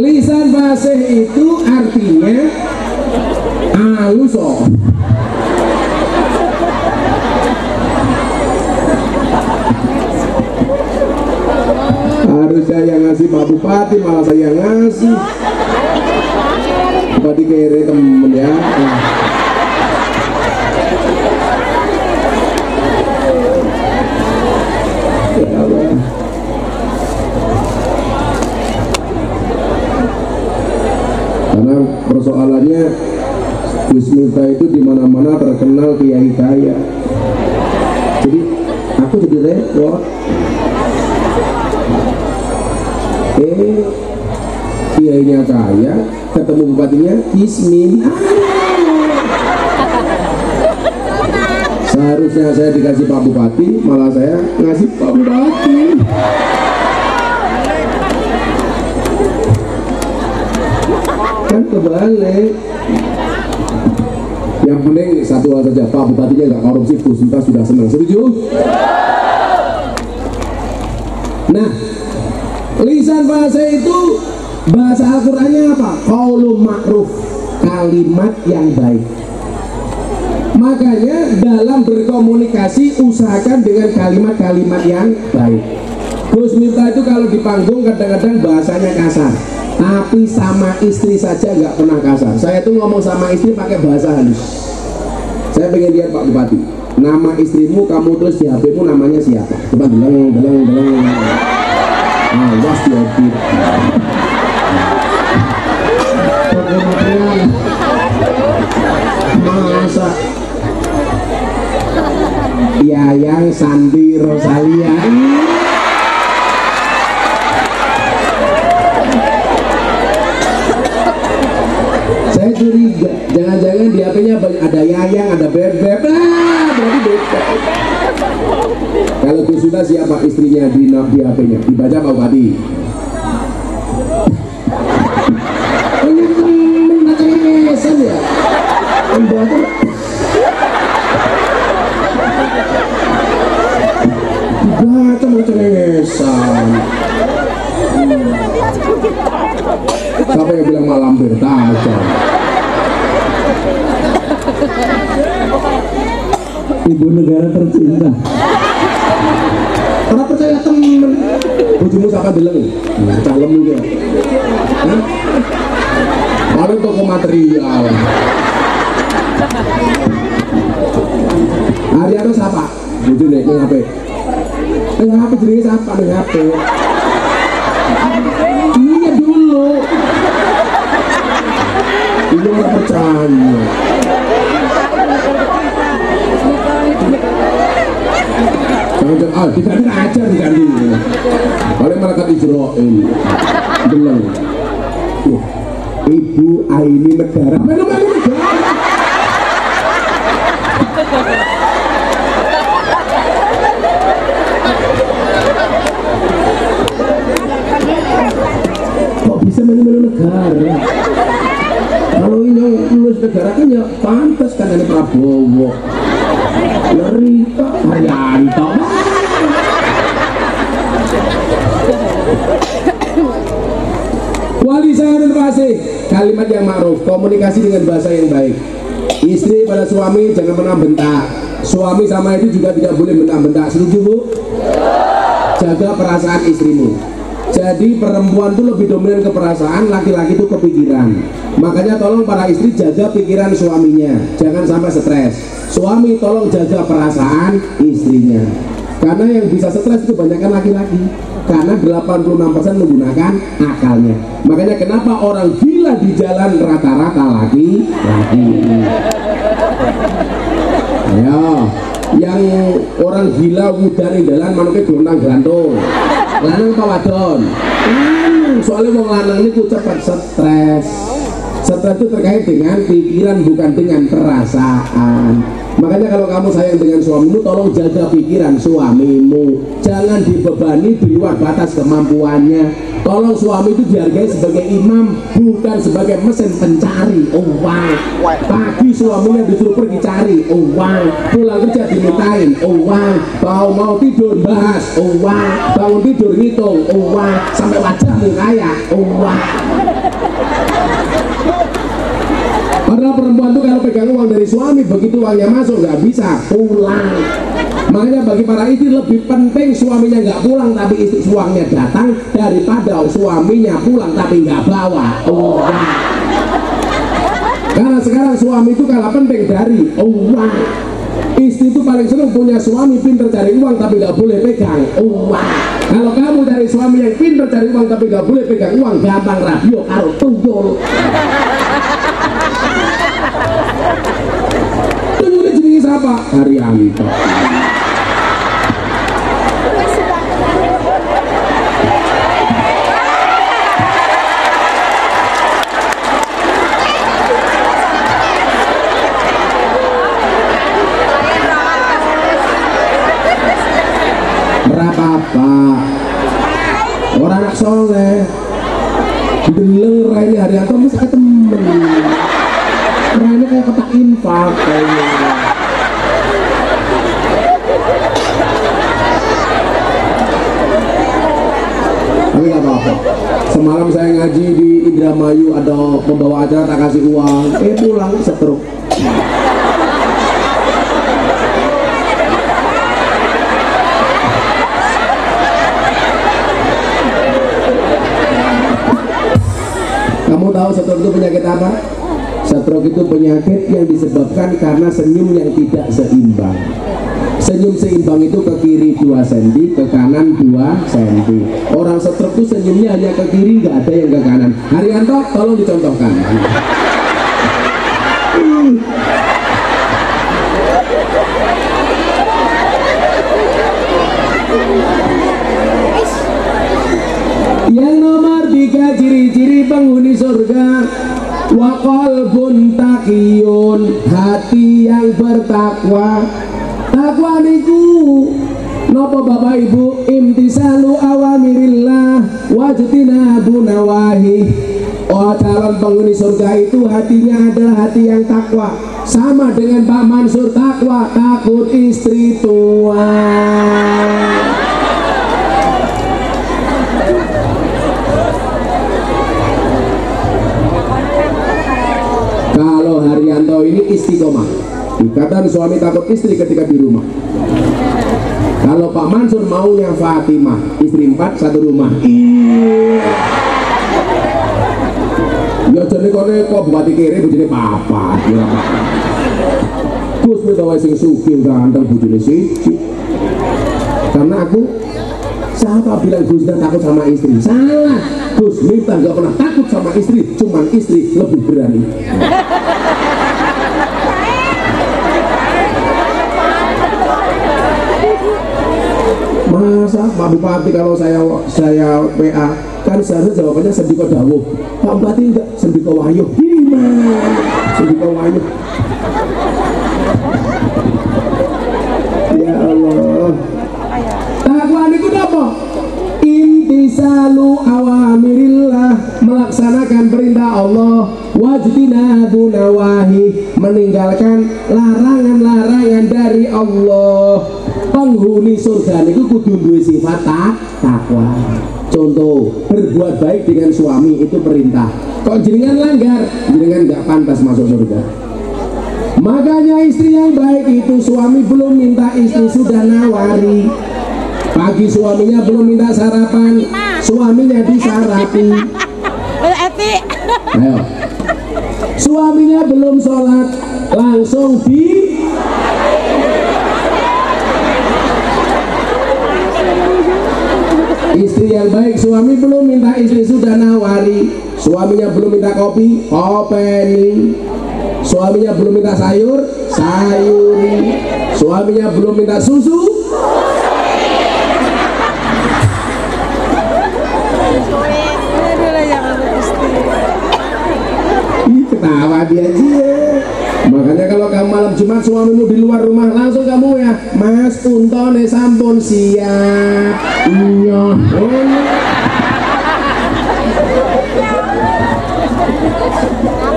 Lisan fasih itu artinya halus. Harusnya yang ngasih Pak Bupati, malah saya ngasih. Bupati kere temen ya. Karena persoalannya Gus Miftah itu dimana-mana terkenal kiai kaya. Jadi aku jadi repot. Kiainya kaya, ketemu bupatinya kismin. Seharusnya saya dikasih Pak Bupati, malah saya ngasih Pak Bupati. Kan kebalik. Yang penting satu hal saja, Pak Bupatinya nggak korupsi, Gus Miftah sudah senang. Setuju? Nah, lisan bahasa itu bahasa Al-Qur'annya apa? Qaulun ma'ruf, kalimat yang baik. Makanya dalam berkomunikasi usahakan dengan kalimat-kalimat yang baik. Gus Miftah itu kalau di panggung kadang-kadang bahasanya kasar, tapi sama istri saja nggak pernah kasar. Saya tuh ngomong sama istri pakai bahasa halus. Saya pengen lihat Pak Bupati, nama istrimu kamu tulis di HP-mu namanya siapa? Coba bilang. Awas diopit. Masa Yayang Santi Rosalia. Saya curiga, jangan-jangan di HP-nya ada Yayang, ada Bebek. Berarti beda. Kalau Gus Miftah siapa istrinya di HP-nya? Dibaca Pak Bupati. Ini temen macam-macam ya. Membaca. Dibaca macam-macam. Siapa yang bilang malam bertaja? Ibu negara tercinta. Orang percaya temen. Bojomu siapa deleng? Calem juga. Paling toko material. Haryanto siapa? Bojone ning HP. Ning HP jenenge siapa ning HP? Ini dulu. Ini orang percaya. Diganti aja diganti. Paling malaikat Israil. Bilang, Ibu Aini negara. Melu-melu negara. Kok bisa melu-melu negara? Kalau ini lulus negara kan ya pantas kan ada Prabowo, Rita, Haryanto. Wali saya dan fasih, kalimat yang ma'ruf, komunikasi dengan bahasa yang baik. Istri pada suami jangan pernah bentak. Suami sama itu juga tidak boleh bentak-bentak. Setuju Bu? Jaga perasaan istrimu. Jadi perempuan itu lebih dominan ke perasaan, laki-laki itu ke pikiran. Makanya tolong para istri jaga pikiran suaminya, jangan sampai stres. Suami tolong jaga perasaan istrinya. Karena yang bisa stres itu kebanyakan laki-laki. Karena 86% menggunakan akalnya. Makanya kenapa orang gila di jalan rata-rata laki-laki. Ayo, yang orang gila wudari jalan manuknya gondang gantung. Lanang apa wadon? Soalnya mau lanang ini cepat stres. Stres itu terkait dengan pikiran bukan dengan perasaan. Makanya kalau kamu sayang dengan suamimu, tolong jaga pikiran suamimu. Jangan dibebani di luar batas kemampuannya. Tolong suami itu dihargai sebagai imam, bukan sebagai mesin pencari uang. Pagi suaminya disuruh pergi cari uang, pulang kerja dimintain uang, mau tidur bahas uang, bangun tidur ngitung uang, sampai wajahmu kaya uang. Padahal perempuan tuh kalau pegang uang dari suami, begitu uangnya masuk nggak bisa pulang. Makanya bagi para istri lebih penting suaminya nggak pulang tapi istri uangnya datang, daripada suaminya pulang tapi nggak bawa uang. Karena sekarang suami itu kalah penting dari uang. Istri itu paling senang punya suami pinter cari uang tapi nggak boleh pegang uang. Kalau kamu dari suami yang pinter cari uang tapi nggak boleh pegang uang, gampang radio karo tunggul. Tunggulnya jenis siapa? Haryanto. Apa orang anak soleh deleng raine Haryanto mesti ketemen raine kayak kotak infak kayaknya. Tapi gak apa-apa, semalam saya ngaji di Indramayu, ada pembawa acara tak kasih uang, pulang setruk. Kamu tahu stroke itu penyakit apa? Stroke itu penyakit yang disebabkan karena senyum yang tidak seimbang. Senyum seimbang itu ke kiri 2 cm, ke kanan 2 cm. Orang stroke itu senyumnya hanya ke kiri, nggak ada yang ke kanan. Haryanto, tolong dicontohkan. Yang nomor 3 ciri-ciri penghuni surga. Wa qalbun taqiyun, hati yang bertakwa. Takwa niku napa Bapak Ibu? Imtisalu awamirillah wajtinabu nawahi. Oh, calon penghuni surga itu hatinya adalah hati yang takwa. Sama dengan Pak Mansur, takwa, takut istri tua. Kalau Haryanto ini istiqomah, ikatan suami takut istri ketika di rumah. Kalau Pak Mansur maunya Fatimah, istri 4 satu rumah. Ya jadi kok bupati kiri bojone papa, ya Pak. Terus wae sing sugih ganteng bojone siji. Karena siapa bilang Gus Miftah takut sama istri? Salah. Gus Miftah gak pernah takut sama istri, cuman istri lebih berani. Masa Pak Bupati kalau saya PA kan seharusnya jawabannya Sendika Dawuh. Pak Bupati enggak, Sendika Wayuh. Gimana? Sendika Wayuh. Ya Allah. Takwa niku napa? Intisalu awamirillah, melaksanakan perintah Allah, wajtinabu nawahi, meninggalkan larangan-larangan dari Allah. Penghuni surga niku kudu duwe sifat takwa. Contoh, berbuat baik dengan suami itu perintah. Kok jenengan langgar, jenengan nggak pantas masuk surga. Makanya istri yang baik itu suami belum minta, istri sudah nawari. Pagi suaminya belum minta sarapan, suaminya disarapi. Ayo. Suaminya belum sholat, langsung di. Istri yang baik, suami belum minta, istri sudah nawari. Suaminya belum minta kopi, kopeni. Suaminya belum minta sayur, sayuri. Suaminya belum minta susu. Ketawa dia aja. Makanya kalau kamu malam Jumat suamimu di luar rumah, langsung kamu ya, Mas untone sampun siap. Iya.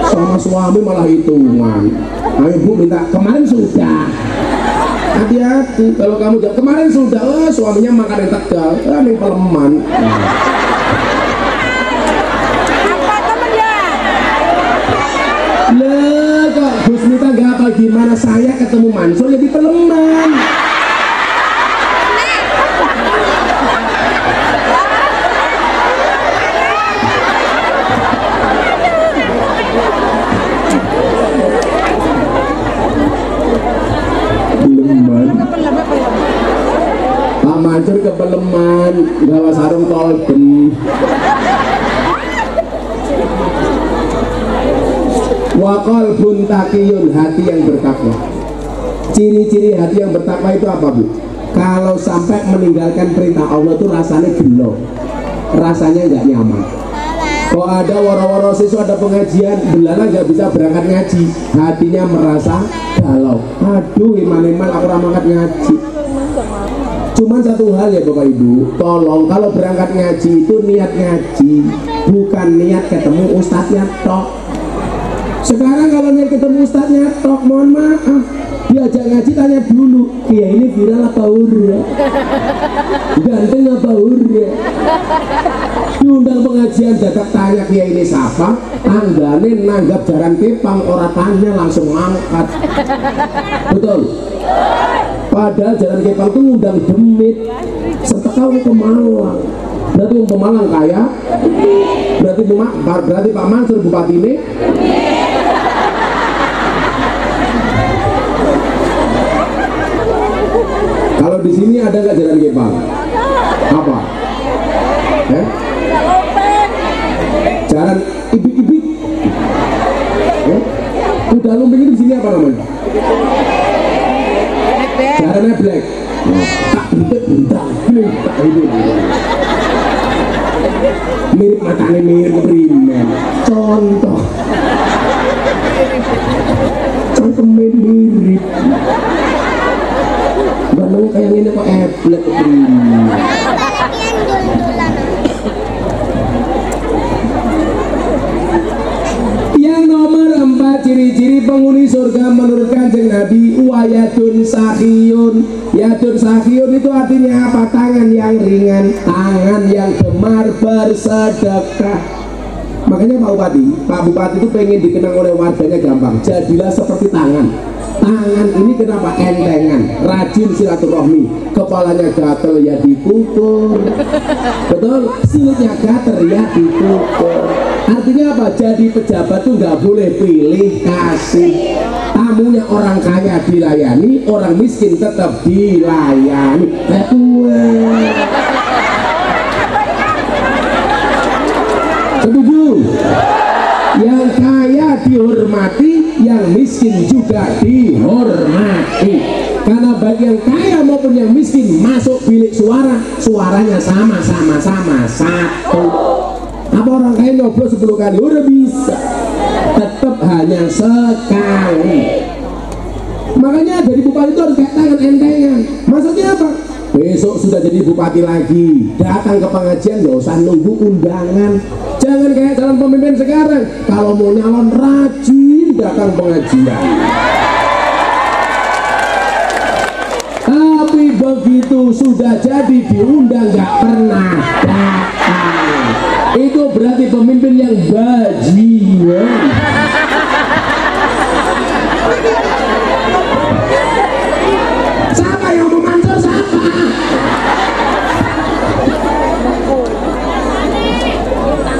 Sama suami malah hitungan. Ayo Bu minta, kemarin sudah. Hati-hati kalau kamu jawab kemarin sudah, suaminya makan yang Tegal, yang Peleman. Lah kok Gus Mita gak apa gimana, saya ketemu Mansur ya di Peleman. Pak Mansur ke Peleman, gawa sarung tolden. Wakol bun takiyun, hati yang bertakwa. Ciri-ciri hati yang bertakwa itu apa Bu? Kalau sampai meninggalkan perintah Allah itu rasanya gelo, rasanya nggak nyaman. Kalau ada woro-woro siswa ada pengajian, belana nggak bisa berangkat ngaji, hatinya merasa galau. Aduh, iman-iman aku ramangkat ngaji. Cuman satu hal ya Bapak Ibu, tolong kalau berangkat ngaji itu niat ngaji, bukan niat ketemu ustadznya tok. Sekarang kalau niat ketemu ustadznya tok, mohon maaf, diajak ngaji tanya dulu, Kiai ini viral apa urut, ganteng apa urut. Diundang pengajian jadak tanya Kiai ini siapa, tanggane nanggap jaran kepang, orang tanya langsung angkat. Betul? Padahal jalan kepang itu ngundang demit, setekau ke Malang. Berarti Pemalang kaya, berarti Pak Mansur Bupati ini. Kalau di sini ada nggak jalan kepang? Apa? Jalan ibik-ibik. Udah lumping itu di sini apa namanya? Jalannya black. Tak bentuk-bentuk, tak itu. Mirip matanya mirip primen. Contoh mirip. Bandung kayak ini kok black primen. Yang nomor 4 ciri-ciri penghuni surga menurut Kanjeng Nabi, wayadun sahiyun. Yadun sahiyun itu artinya apa? Tangan yang ringan, tangan yang gemar bersedekah. Makanya Pak Bupati itu pengen dikenang oleh warganya gampang. Jadilah seperti tangan. Tangan ini kenapa entengan, rajin silaturahmi, kepalanya gatel ya dipukul, betul, silutnya gatel ya dipukul. Artinya apa? Jadi pejabat tuh nggak boleh pilih kasih. Tamunya orang kaya dilayani, orang miskin tetap dilayani. Setuju? Yang kaya dihormati, yang miskin juga dihormati. karena baik yang kaya maupun yang miskin masuk bilik suara, suaranya sama-sama satu. Apa orang kaya nyoblos 10 kali? Udah bisa, tetap hanya sekali. Makanya dari bupati itu harus kayak tangan entengan. Maksudnya apa? Besok sudah jadi bupati lagi, datang ke pengajian gak usah nunggu undangan. Jangan kayak calon pemimpin sekarang, kalau mau nyalon rajin datang pengajian. Tapi begitu sudah jadi diundang gak pernah datang. Itu berarti pemimpin yang bajingan. Siapa yang mau Mansur? Siapa?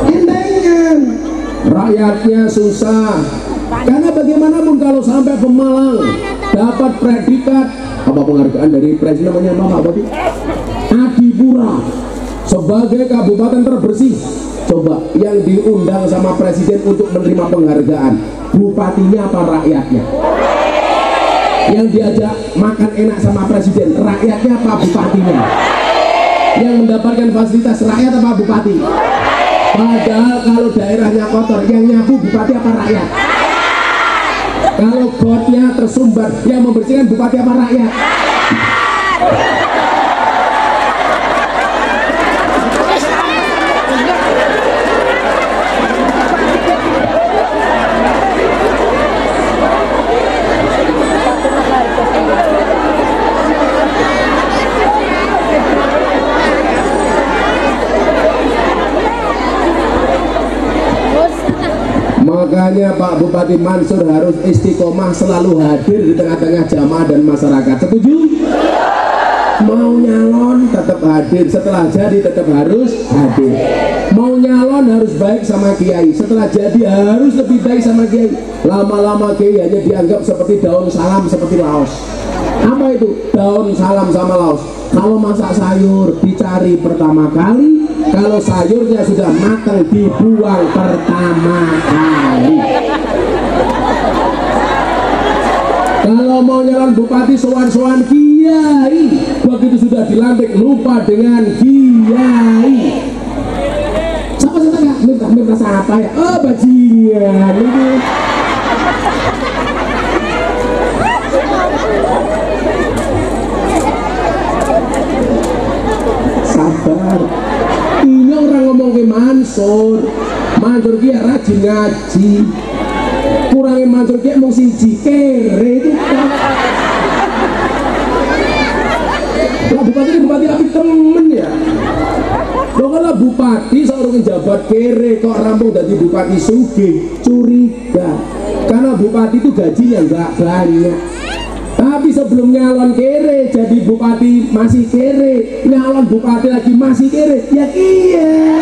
Entengan. Rakyatnya susah. Karena bagaimanapun kalau sampai Pemalang dapat predikat apa penghargaan dari presiden namanya apa tadi? Adipura sebagai kabupaten terbersih. Coba yang diundang sama presiden untuk menerima penghargaan, bupatinya apa rakyatnya? Yang diajak makan enak sama presiden, rakyatnya apa bupatinya? Yang mendapatkan fasilitas rakyat apa bupati? Padahal kalau daerahnya kotor, yang nyapu bupati apa rakyat? Kalau gotnya tersumbat, yang membersihkan bupati apa rakyat? Makanya Pak Bupati Mansur harus istiqomah selalu hadir di tengah-tengah jamaah dan masyarakat. Setuju? Mau nyalon tetap hadir, setelah jadi tetap harus hadir. Mau nyalon harus baik sama kiai, setelah jadi harus lebih baik sama kiai. Lama-lama kiai hanya dianggap seperti daun salam, seperti laos. Apa itu? Daun salam sama laos. Kalau masak sayur dicari pertama kali, kalau sayurnya sudah matang dibuang pertama kali. Kalau mau nyalon bupati sowan-sowan kiai, begitu sudah dilantik lupa dengan kiai. Siapa sih tanya? Minta siapa ya? Oh bajingan ini. Sabar. Ini orang ngomong ke Mansur kia rajin ngaji. Kurangnya Mansur kia mau siji kere itu kan. Lah bupati ini bupati api temen ya. Lo kalau bupati seorang jabat kere kok rampung dari bupati sugih, curiga. Karena bupati itu gajinya nggak banyak. Tapi sebelum nyalon kere jadi bupati masih kere, nyalon bupati lagi masih kere, ya iya.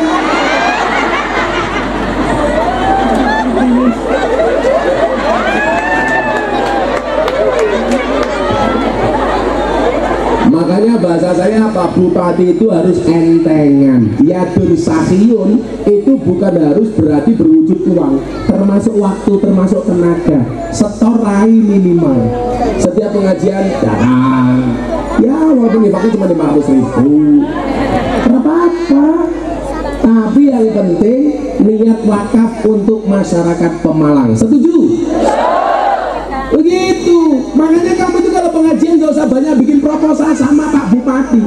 Makanya bahasa saya apa? Bupati itu harus entengan. Yadun sahiyun itu bukan harus berarti berwujud uang, termasuk waktu, termasuk tenaga. Setor rai minimal. Setiap pengajian datang. Ya walaupun dipakainya cuma 500.000, apa-apa. Tapi yang penting niat wakaf untuk masyarakat Pemalang. Setuju? Begitu. Makanya kamu itu kalau pengajian gak usah banyak bikin proposal sama Pak Bupati.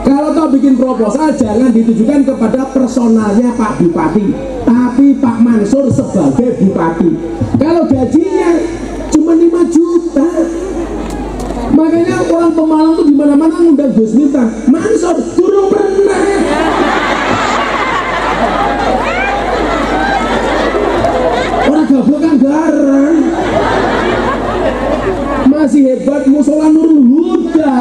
Kalau kau bikin proposal jangan ditujukan kepada personalnya Pak Bupati, tapi Pak Mansur sebagai Bupati. Kalau gajinya cuma 5 juta. Makanya orang Pemalang tuh di mana-mana ngundang Gus Miftah. Mansur durung pernah. Orang gablok kan garang. Masih hebat musola Nurul Huda.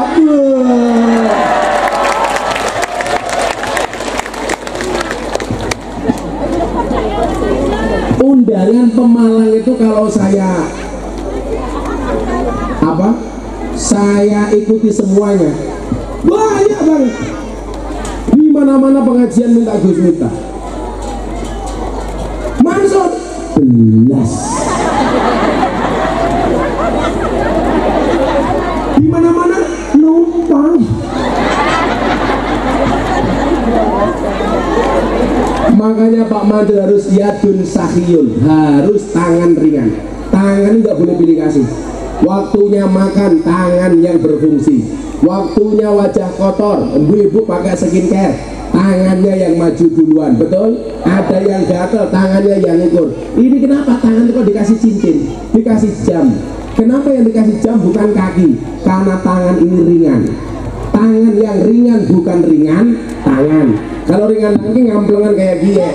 Undangan Pemalang itu kalau saya saya ikuti semuanya, banyak banget. Di mana-mana pengajian minta Gus Miftah. Mansur belas. Di Makanya Pak Mansur harus yadun sahiyun, harus tangan ringan. Tangan nggak boleh pilih kasih. Waktunya makan tangan yang berfungsi. Waktunya wajah kotor, ibu-ibu pakai skincare, tangannya yang maju duluan, betul? Ada yang gatel, tangannya yang ukur. Ini kenapa tangan kok dikasih cincin, dikasih jam? Kenapa yang dikasih jam bukan kaki? Karena tangan ini ringan. Tangan yang ringan bukan ringan tangan. Kalau ringan tangan ngamplengan kayak gini.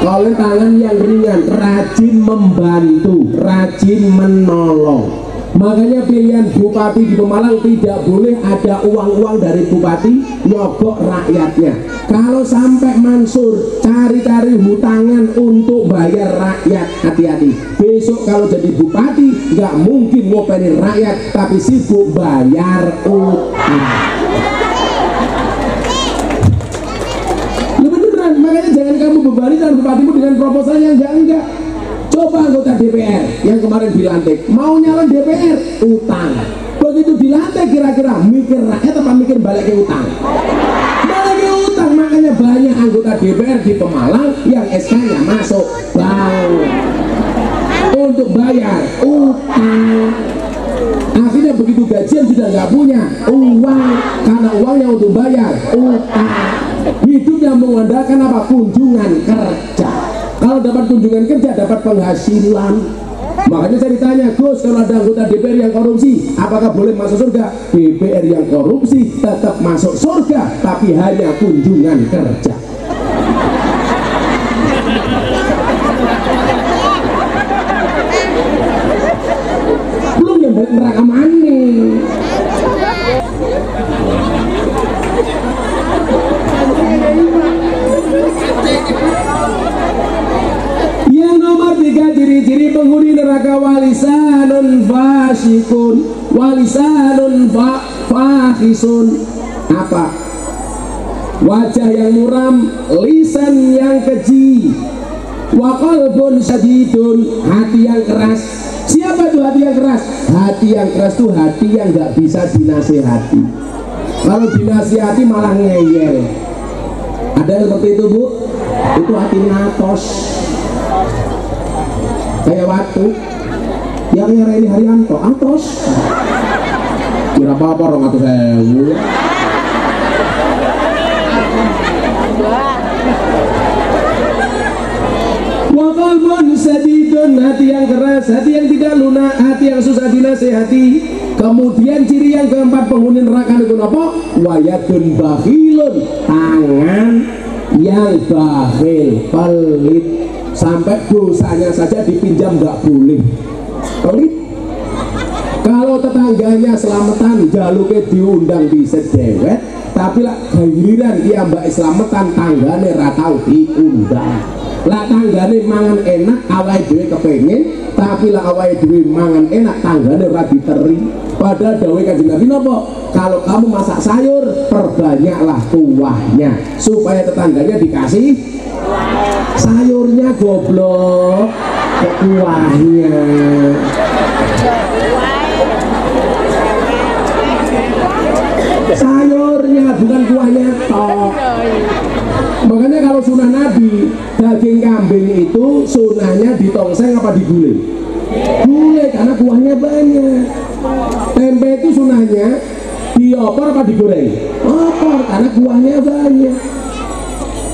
Kalau tangan yang ringan, rajin membantu, rajin menolong. Makanya pilihan bupati di Pemalang tidak boleh ada uang-uang dari bupati nyogok rakyatnya. Kalau sampai Mansur cari-cari hutangan untuk bayar rakyat, hati-hati. Besok kalau jadi bupati nggak mungkin ngopenin rakyat, tapi sibuk bayar utang. Beneran, makanya jangan kamu bebani dan bupatimu dengan proposal yang enggak. Coba anggota DPR yang kemarin dilantik mau nyalon DPR utang, begitu dilantik kira-kira mikir rakyat apa mikir balik ke utang? Balik ke utang. Makanya banyak anggota DPR di Pemalang yang SK-nya masuk bank untuk bayar utang. Akhirnya begitu gajian sudah nggak punya uang karena uangnya untuk bayar utang. Hidupnya mengandalkan apa? Kunjungan kerja. Kalau dapat kunjungan kerja, dapat penghasilan. Makanya saya ditanya, Gus, kalau ada anggota DPR yang korupsi, apakah boleh masuk surga? DPR yang korupsi tetap masuk surga, tapi hanya kunjungan kerja. Belum yang balik neraka mana? Yang nomor 3 ciri-ciri penghuni neraka, walisanun fasikun, walisanun fahisun. Apa? Wajah yang muram, lisan yang keji, wa qalbun sadidun, hati yang keras. Siapa tuh hati yang keras? Hati yang keras tuh hati yang nggak bisa dinasihati. Kalau dinasihati malah ngeyel. Ada yang seperti itu, Bu? Itu hati natos. Kayak waktu yang nyerahin Haryanto, atos. Kira apa orang atus sewu. Wa qalbun sadidun, hati yang keras, hati yang tidak lunak, hati yang susah dinasihati. Kemudian ciri yang keempat penghuni neraka itu apa? Wayadun bakhilun, tangan yang bakhil, pelit. Sampai dosanya saja dipinjam nggak boleh. Pelit. Kalau tetangganya selamatan jaluknya diundang di sedewet, tapi lah giliran dia mbak selamatan tanggane ratau diundang. Lah tanggane mangan enak awake dhewe kepengin, tapi lah awake dhewe mangan enak tanggane ora diteri. Padahal dawuh Kanjeng Nabi napa? Kalau kamu masak sayur, perbanyaklah kuahnya supaya tetangganya dikasih sayurnya, goblok ke kuahnya. Sayurnya bukan kuahnya tok. Makanya kalau sunnah Nabi, daging kambing itu sunnahnya ditongseng apa digulai? Gulai, karena kuahnya banyak. Tempe itu sunnahnya diopor apa digoreng? Opor, karena kuahnya banyak.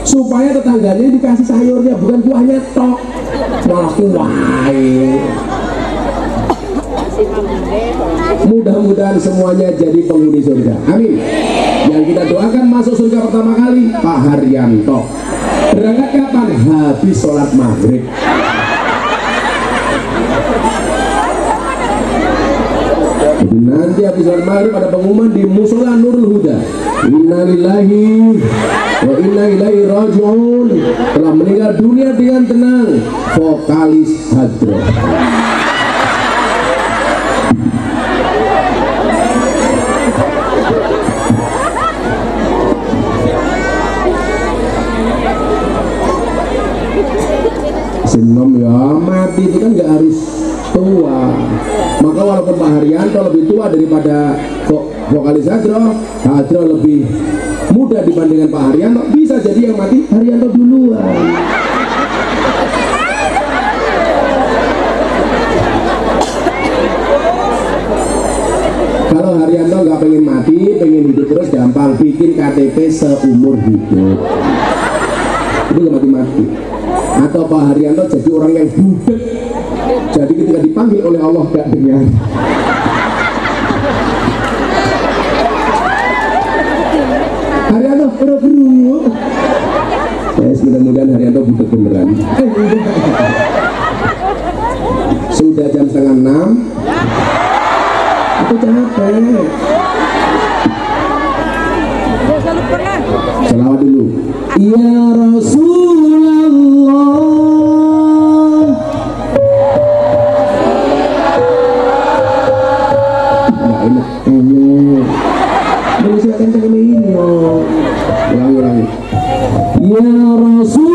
Supaya tetangganya dikasih sayurnya, bukan kuahnya tok. Malah kuahnya. Mudah-mudahan semuanya jadi penghuni surga. Amin. Yang kita doakan masuk surga pertama kali Pak Haryanto. Berangkat kapan? Habis sholat maghrib. Jadi nanti habis sholat maghrib ada pengumuman di Musola Nurul Huda. Innalillahi wa inna ilaihi raji'un. Telah meninggal dunia dengan tenang vokalis Hadro. Senom ya, mati itu kan nggak harus tua. Maka walaupun Pak Haryanto lebih tua daripada kok vokalis Hadro lebih muda dibandingkan Pak Haryanto, bisa jadi yang mati Haryanto duluan. Kalau Haryanto nggak pengen mati, pengen hidup terus, gampang, bikin KTP seumur hidup, itu nggak mati-mati. Atau Pak Haryanto jadi orang yang budek, jadi ketika dipanggil oleh Allah gak dengar. Haryanto buru-buru. Mudah-mudahan Haryanto budek beneran. Sudah jam 5:30. Aku capek. Selawat dulu. Ya Rasulullah. Nggak enak. Boleh silakan kencang ini. Ulangi. Ya Rasulullah.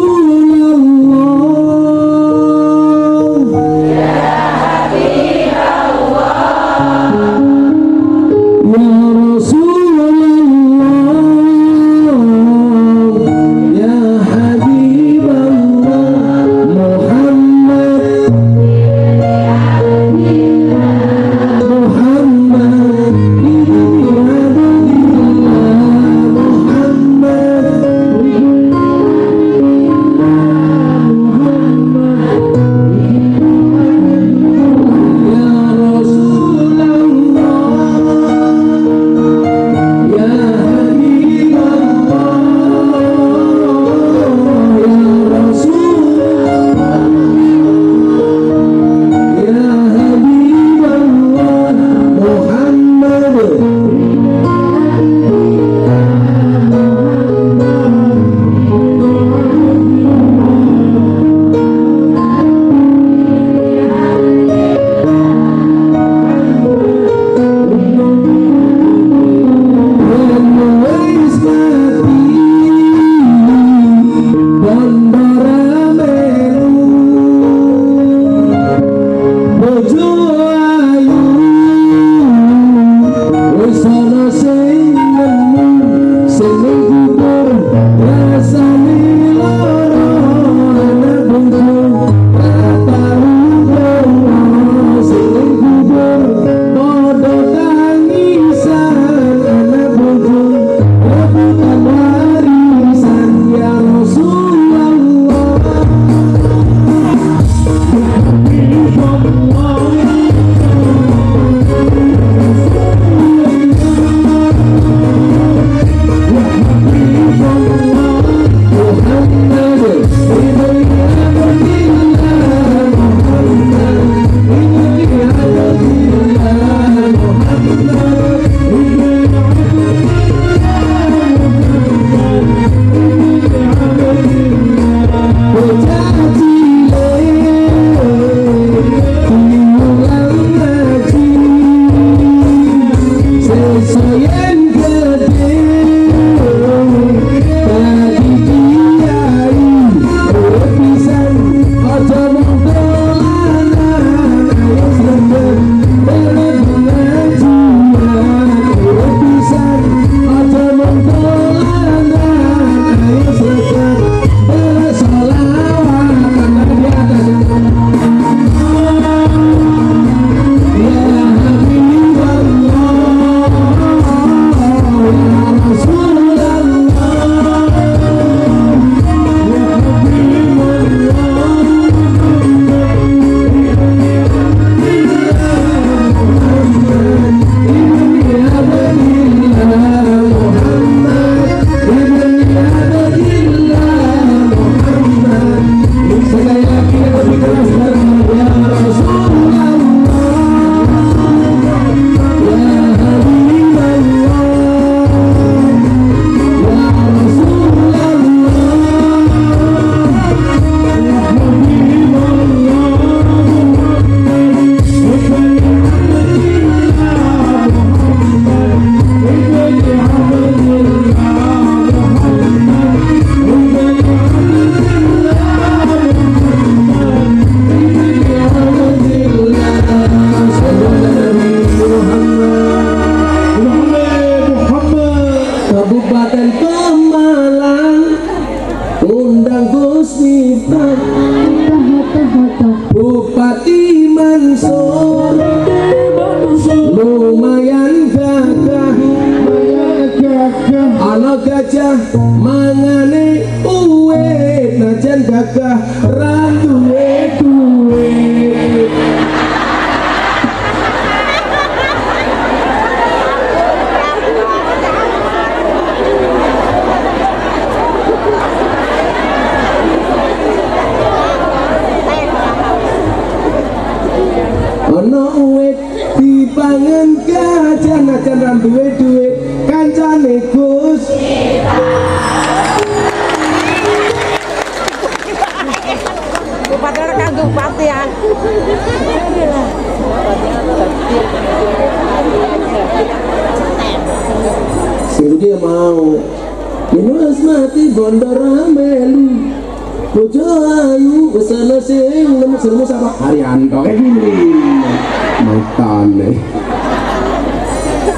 musnifah Bupati Mansur lumayan gagah ana gajah mangane uwe najan gagah ra duwe duwe ana uwit dipangan gajah najan ra duwe duwe kancane Gus Bupati rekan bupati ya. Sing mau Yunus mati bondor melu bojo ayu kesana sing nemu sermu sama Haryanto kayak gini matane.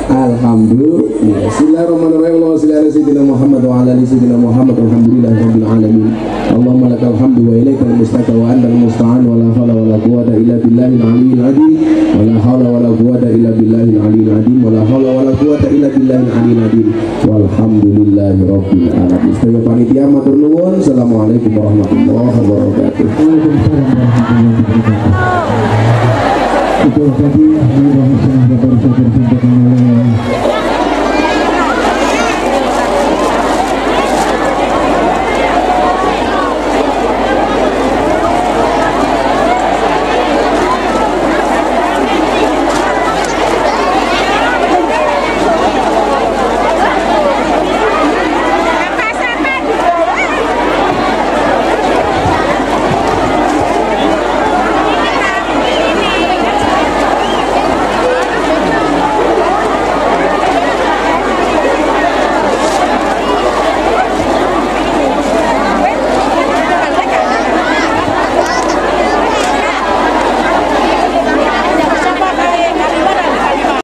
Alhamdulillah. Bismillahirrahmanirrahim. Allahumma shalli ala sayyidina Muhammad wa ala ali sayyidina Muhammad. Alhamdulillahirabbil alamin. Allahumma lakal hamdu wa ilaikal mustaqaa wa antal musta'an wa la haula wa la quwwata illa billahil aliyyil azim. Wa la haula wa la quwwata illa billahil aliyyil azim. Wa la haula wa la quwwata illa billahil aliyyil azim. Walhamdulillahirabbil alamin. Sedaya panitia matur nuwun. Assalamualaikum warahmatullahi wabarakatuh. Itu tadi yang baru saja disampaikan